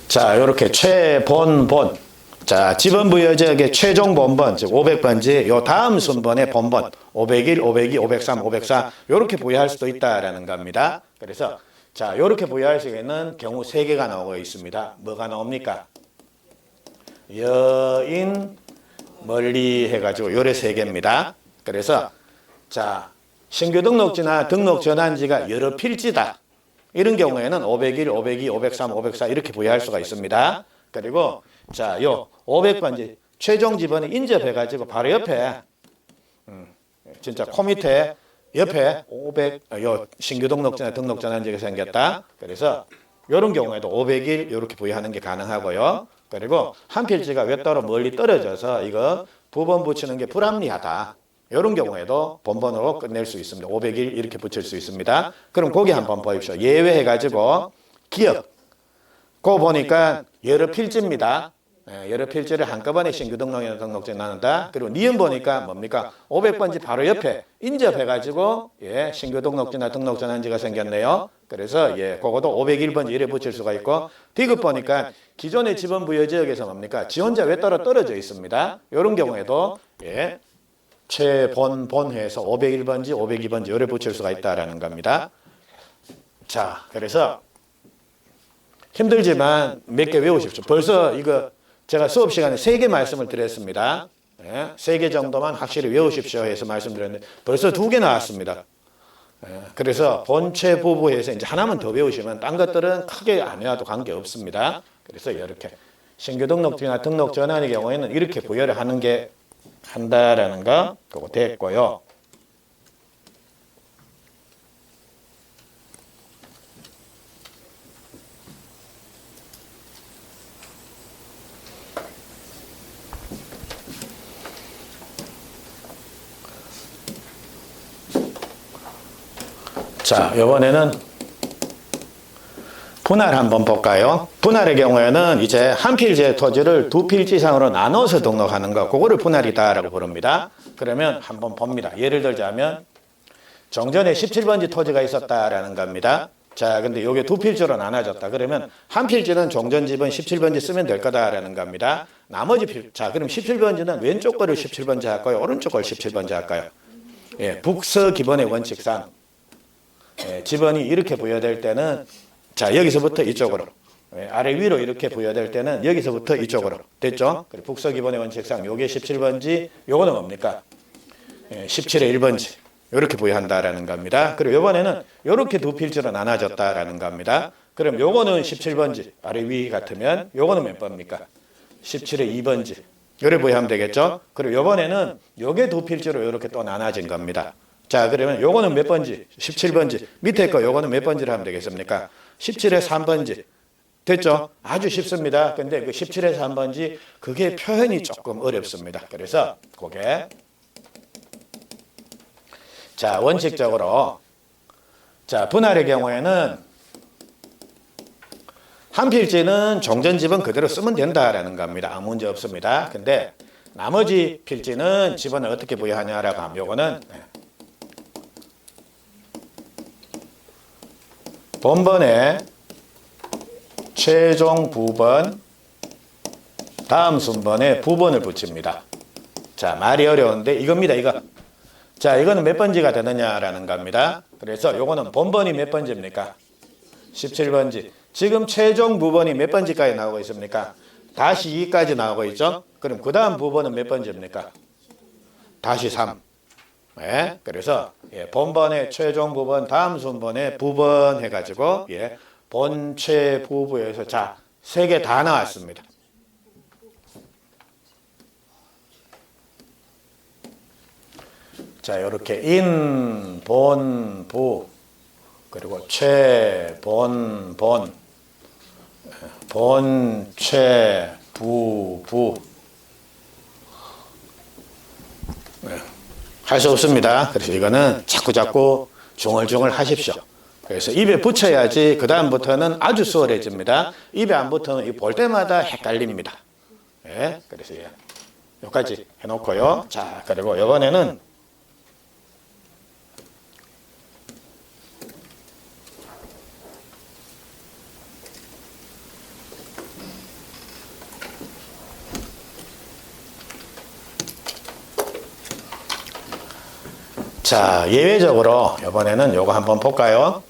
자, 이렇게 최본본 자, 지번부여지역의 최종 본번, 즉 500번지, 요 다음 순번의 본번, 501, 502, 503, 504 요렇게 부여할 수도 있다라는 겁니다. 그래서 자, 요렇게 부여할 수 있는 경우 3개가 나오고 있습니다. 뭐가 나옵니까? 여인, 멀리 해가지고 요래 3개입니다. 그래서 자, 신규 등록지나 등록 전환지가 여러 필지다. 이런 경우에는 501, 502, 503, 504 이렇게 부여할 수가 있습니다. 그리고 자, 요 500번지 최종 지번에 인접해가지고 바로 옆에 진짜 코 밑에 옆에 500 요 신규 등록전에 등록 전환지가 생겼다. 그래서 이런 경우에도 501 이렇게 부여하는 게 가능하고요. 그리고 한 필지가 외따로 멀리 떨어져서 이거 부번 붙이는 게 불합리하다. 이런 경우에도 본번으로 끝낼 수 있습니다. 501 이렇게 붙일 수 있습니다. 그럼 거기 한번 보십시오. 예외해가지고 기억. 그거 보니까 여러 필지입니다. 여러 필지를 한꺼번에 신규 등록이나 등록제 나눈다. 그리고 니은 보니까 뭡니까? 500번지 바로 옆에 인접해가지고 신규 등록지나 등록 전환지가 생겼네요. 그래서 그것도 501번지 이래 붙일 수가 있고 디귿 보니까 기존의 지번 부여 지역에서 뭡니까? 지원자 외따로 떨어져 있습니다. 이런 경우에도 최본본해서 501번지, 502번지 요래 붙일 수가 있다라는 겁니다. 자, 그래서 힘들지만 몇 개 외우십시오. 벌써 이거 제가 수업 시간에 3개 말씀을 드렸습니다. 예, 3개 정도만 확실히 외우십시오 해서 말씀드렸는데 벌써 2개 나왔습니다. 예, 그래서 본체 부부에서 이제 하나만 더 배우시면 딴 것들은 크게 안 해도 관계 없습니다. 그래서 이렇게 신규 등록증이나 등록 전환의 경우에는 이렇게 부여를 하는 게 한다라는 거 그거 됐고요. 자, 이번에는 분할 한번 볼까요? 분할의 경우에는 이제 한 필지의 토지를 2필지 이상으로 나눠서 등록하는 거, 그거를 분할이다라고 부릅니다. 그러면 한번 봅니다. 예를 들자면 정전에 17번지 토지가 있었다라는 겁니다. 자, 근데 이게 2필지로 나눠졌다. 그러면 한 필지는 종전집은 17번지 쓰면 될 거다라는 겁니다. 나머지 자, 그럼 17번지는 왼쪽 거를 17번지 할까요? 오른쪽 걸 17번지 할까요? 예, 북서 기본의 원칙상 예, 지번이 이렇게 부여될 때는 자 여기서부터 이쪽으로 예, 아래 위로 이렇게 부여될 때는 여기서부터 이쪽으로 됐죠? 그리고 북서 기본의 원칙상 요게 17번지 요거는 뭡니까? 예, 17의 1번지 이렇게 부여한다라는 겁니다. 그리고 요번에는 이렇게 2필지로 나눠졌다라는 겁니다. 그럼 요거는 17번지 아래 위 같으면 요거는 몇 번입니까? 17의 2번지 요래 부여하면 되겠죠? 그리고 요번에는 요게 2필지로 이렇게 또 나눠진 겁니다. 자, 그러면 요거는 몇 번지? 17번지. 밑에 거 요거는 몇 번지를 하면 되겠습니까? 17의 3번지. 됐죠? 아주 쉽습니다. 근데 그 17의 3번지 그게 표현이 조금 어렵습니다. 그래서 그게 자, 원칙적으로 자, 분할의 경우에는 한 필지는 종전집은 그대로 쓰면 된다라는 겁니다. 아무 문제 없습니다. 근데 나머지 필지는 집원을 어떻게 부여하냐라고 하면 요거는 본번에 최종 부번 다음 순번에 부번을 붙입니다. 자, 말이 어려운데 이겁니다. 이거. 자, 이거는 몇 번지가 되느냐라는 겁니다. 그래서 요거는 본번이 몇 번지입니까? 17번지. 지금 최종 부번이 몇 번지까지 나오고 있습니까? 다시 2까지 나오고 있죠? 그럼 그 다음 부번은 몇 번지입니까? 다시 3. 예, 그래서 예, 본번의 최종 부번, 다음 순번의 부번 해가지고 예, 본체 부부에서 자, 3개 다 나왔습니다. 자, 이렇게 인, 본, 부 그리고 최, 본, 본 본체, 부, 부 할 수 없습니다. 그래서 이거는 자꾸자꾸 중얼중얼 하십시오. 그래서 입에 붙여야지 그 다음부터는 아주 수월해집니다. 입에 안 붙으면 볼 때마다 헷갈립니다. 예, 그래서 예, 여기까지 해놓고요. 자, 그리고 이번에는 자, 예외적으로 이번에는 요거 한번 볼까요?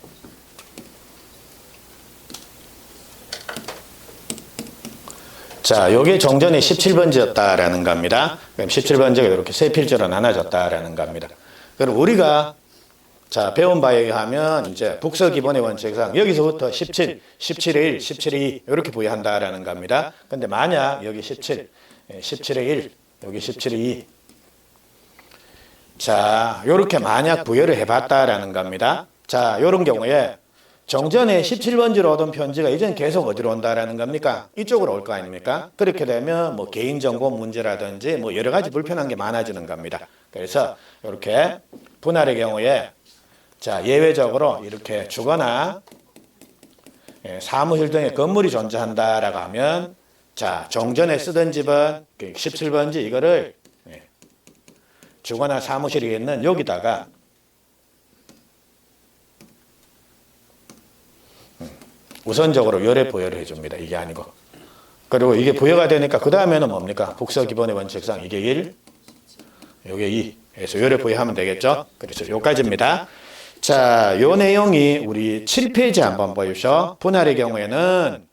자, 요게 종전이 17번지였다라는 겁니다. 그럼 17번지가 이렇게 3필지로 나눠졌다라는 겁니다. 그럼 우리가 자, 배운 바에 의하면 이제 북서 기본의 원칙상 여기서부터 17, 17의 1, 17의 2 이렇게 부여한다라는 겁니다. 근데 만약 여기 17, 17의 1, 여기 17의 2 자, 요렇게 만약 부여를 해봤다라는 겁니다. 자, 요런 경우에 정전에 17번지로 오던 편지가 이제는 계속 어디로 온다라는 겁니까? 이쪽으로 올 거 아닙니까? 그렇게 되면 뭐 개인정보 문제라든지 뭐 여러 가지 불편한 게 많아지는 겁니다. 그래서 이렇게 분할의 경우에 자, 예외적으로 이렇게 주거나 사무실 등의 건물이 존재한다라고 하면 자, 정전에 쓰던 집은 17번지 이거를 주거나 사무실이 있는 여기다가 우선적으로 열애 부여를 해줍니다. 이게 아니고. 그리고 이게 부여가 되니까 그 다음에는 뭡니까? 북서 기본의 원칙상 이게 1, 이게 2 해서 열애 부여하면 되겠죠? 그래서 여기까지입니다. 자, 요 내용이 우리 7페이지 한번 보십시오. 분할의 경우에는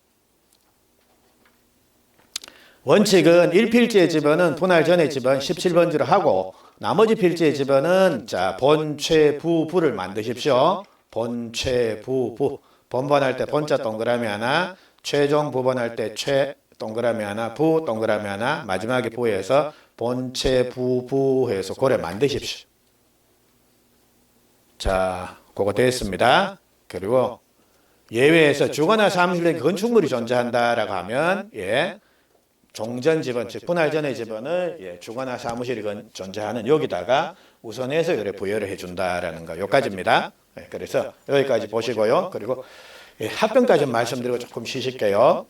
원칙은 1필지의 집어는 분할 전의 집은 17번지로 하고 나머지 필지의 집어는 자 본최 부부를 만드십시오. 본최 부부 번번할 때 본자 동그라미 하나, 최종 부번할 때 최 동그라미 하나, 부 동그라미 하나, 마지막에 부에서 본최 부부해서 고래 만드십시오. 자, 그거 됐습니다. 그리고 예외에서 주거나 사무실에 건축물이 존재한다라고 하면 종전 지번, 즉 분할 전의 지번을 주거나 사무실이 존재하는 여기다가 우선해서 이렇게 부여를 해준다라는 거 여기까지입니다. 그래서 여기까지 보시고요. 그리고 합병까지 말씀드리고 조금 쉬실게요.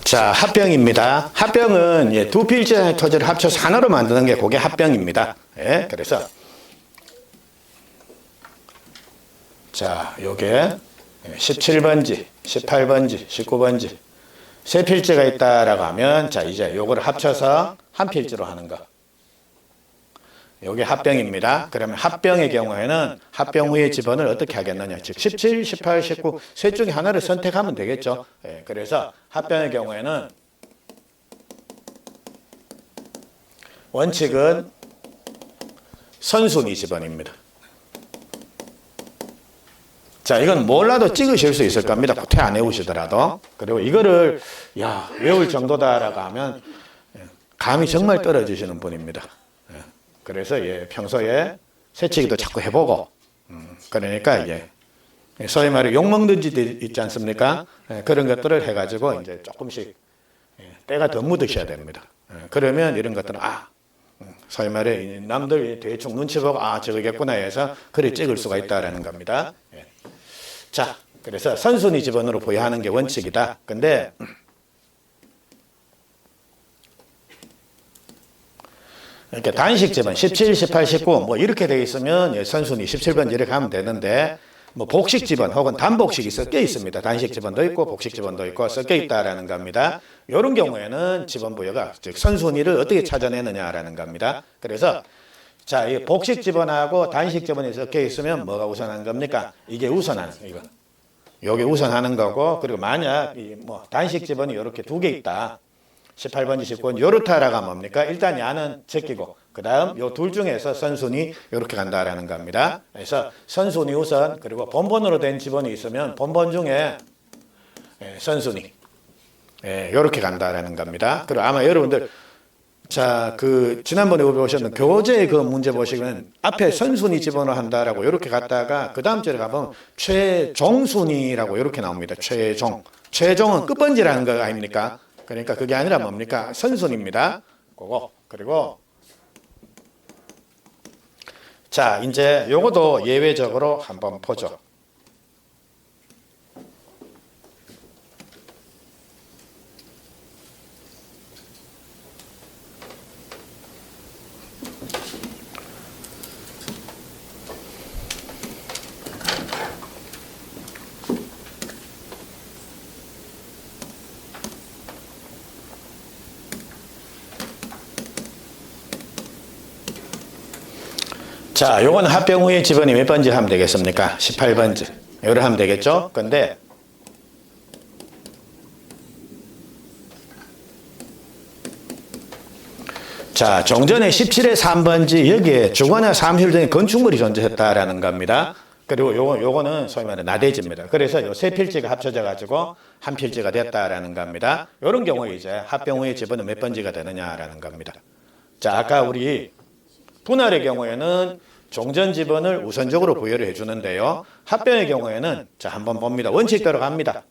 자, 합병입니다. 합병은 두 필지의 토지를 합쳐서 하나로 만드는 게 그게 합병입니다. 그래서 자, 요게 17번지, 18번지, 19번지 세 필지가 있다라고 하면 자, 이제 요거를 합쳐서 한 필지로 하는 거. 요게 합병입니다. 그러면 합병의 경우에는 합병 후의 지번을 어떻게 하겠느냐. 즉 17, 18, 19 셋 중에 하나를 선택하면 되겠죠. 그래서 합병의 경우에는 원칙은 선순위 지번입니다. 자, 이건 몰라도 찍으실 수 있을 겁니다. 태 안 외우시더라도. 그리고 이거를 외울 정도다라고 하면 감이 정말 떨어지시는 분입니다. 그래서 평소에 새치기도 자꾸 해보고 그러니까 소위 말해 욕먹는 짓 있지 않습니까? 그런 것들을 해가지고 이제 조금씩 때가 더 묻으셔야 됩니다. 그러면 이런 것들은 소위 말해 남들 대충 눈치 보고 저거겠구나 해서 글을 찍을 수가 있다라는 겁니다. 자, 그래서 선순위 지번으로 부여하는 게 원칙이다. 근데 이렇게 단식 지번 17, 18, 19 뭐 이렇게 돼 있으면 선순위 17번 이렇게 하면 되는데 뭐 복식 지번 혹은 단복식이 섞여 있습니다. 단식 지번도 있고 복식 지번도 있고 섞여 있다라는 겁니다. 이런 경우에는 지번 부여가 즉 선순위를 어떻게 찾아내느냐라는 겁니다. 그래서 자, 이 복식 지번하고 단식 지번이 섞여 있으면 뭐가 우선하는 겁니까? 이게 우선하는 이거. 요게 우선하는 거고 그리고 만약 뭐 단식 지번이 이렇게 두 개 있다. 18번지, 19번지 요렇다라가 뭡니까? 일단 야는 제끼고 그 다음 요 둘 중에서 선순위 요렇게 간다라는 겁니다. 그래서 선순위 우선 그리고 번번으로 된 지번이 있으면 번번 중에 선순위 요렇게 간다라는 겁니다. 그리고 아마 여러분들 자, 지난번에 보셨던 교재 그 문제 보시면 앞에 선순위 지번을 한다라고 요렇게 갔다가 그 다음 절에 가보면 최종순위라고 요렇게 나옵니다. 최종은 끝번지라는 거 아닙니까? 그러니까 그게 아니라 뭡니까? 선순위입니다. 그거. 그리고 자, 이제 요것도 예외적으로 한번 보죠. 자, 요건 합병 후에 지번이 몇 번지 하면 되겠습니까? 18번지. 요를 하면 되겠죠? 근데 자, 종전에 17의 3번지 여기에 주거나 사무실 등의 건축물이 존재했다라는 겁니다. 그리고 요거는 소위 말해 나대지입니다. 그래서 요 세 필지가 합쳐져 가지고 한 필지가 됐다라는 겁니다. 요런 경우에 이제 합병 후에 지번은 몇 번지가 되느냐라는 겁니다. 자, 아까 우리 분할의 경우에는 종전 지번을 우선적으로 부여를 해주는데요. 합병의 경우에는 자, 한번 봅니다. 원칙대로 갑니다.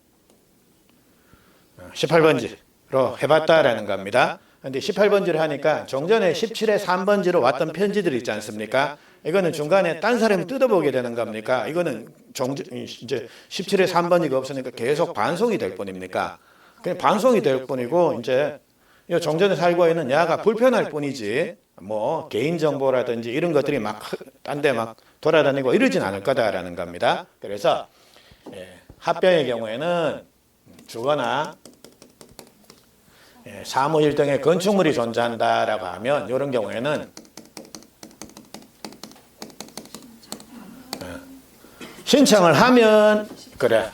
18번지로 해봤다라는 겁니다. 근데 18번지를 하니까 종전에 17의 3번지로 왔던 편지들이 있지 않습니까? 이거는 중간에 딴 사람이 뜯어보게 되는 겁니까? 이거는 이제 17의 3번지가 없으니까 계속 반송이 될 뿐입니까? 그냥 반송이 될 뿐이고 이제 종전에 살고 있는 야가 불편할 뿐이지 뭐 개인정보라든지 이런 것들이 막 딴 데 막 돌아다니고 이러진 않을 거다라는 겁니다. 그래서 합병의 경우에는 주거나 사무실 등의 건축물이 존재한다라고 하면 이런 경우에는 신청을 하면 그래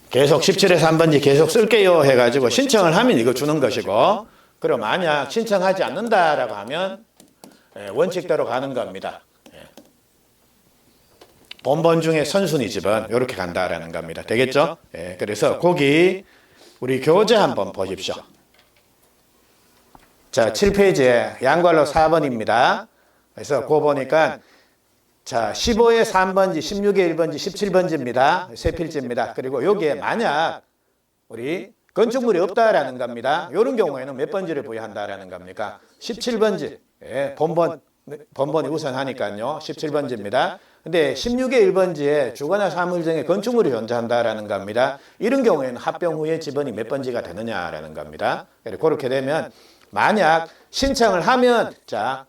계속 17에서 3번지 계속 쓸게요 해가지고 신청을 하면 이거 주는 것이고, 그리고 만약 신청하지 않는다라고 하면 원칙대로 가는 겁니다. 본번 중에 선순위 집은 이렇게 간다라는 겁니다. 되겠죠? 그래서 거기 우리 교재 한번 보십시오. 자, 7페이지에 양괄호 4번입니다. 그래서 그거 보니까 자, 15에 3번지, 16에 1번지, 17번지입니다. 세 필지입니다. 그리고 여기에 만약 우리 건축물이 없다라는 겁니다. 이런 경우에는 몇 번지를 부여한다라는 겁니까? 17번지. 본번이 우선하니까요. 17번지입니다. 근데 16의 1번지에 주거나 사무실 등의 건축물이 존재한다라는 겁니다. 이런 경우에는 합병 후에 지번이 몇 번지가 되느냐라는 겁니다. 그렇게 되면 만약 신청을 하면 자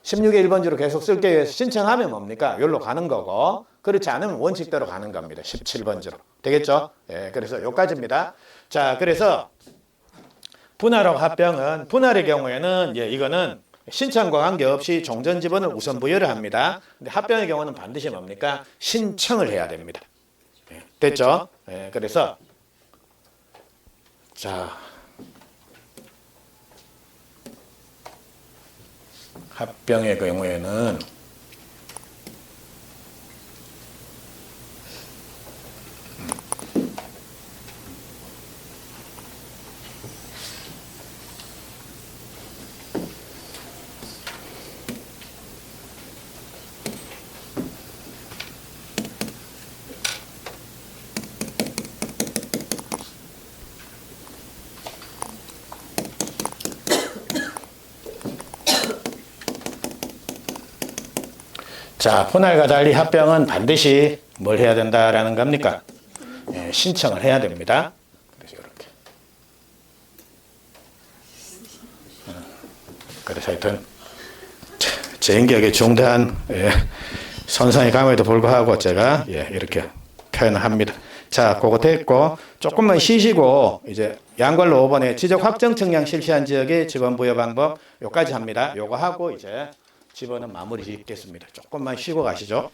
16의 1번지로 계속 쓸게 해서 신청하면 뭡니까? 여기로 가는 거고, 그렇지 않으면 원칙대로 가는 겁니다. 17번지로. 되겠죠? 그래서 여기까지입니다. 자, 그래서 분할하고 합병은 분할의 경우에는 이거는 신청과 관계없이 종전 지번을 우선 부여를 합니다. 근데 합병의 경우는 반드시 뭡니까? 신청을 해야 됩니다. 됐죠? 그래서 자 합병의 경우에는 자, 분할과 달리 합병은 반드시 뭘 해야 된다라는 겁니까? 신청을 해야 됩니다. 그래서 이렇게. 그래서 하여튼 제 인격에 중대한 손상이 감에도 불구하고 제가 이렇게 표현을 합니다. 자, 그거 됐고 조금만 쉬시고 이제 양괄호 5번에 지적 확정 측량 실시한 지역의 지번 부여 방법 요까지 합니다. 요거 하고 이제 집어는 마무리 짓겠습니다. 조금만 쉬고 가시죠.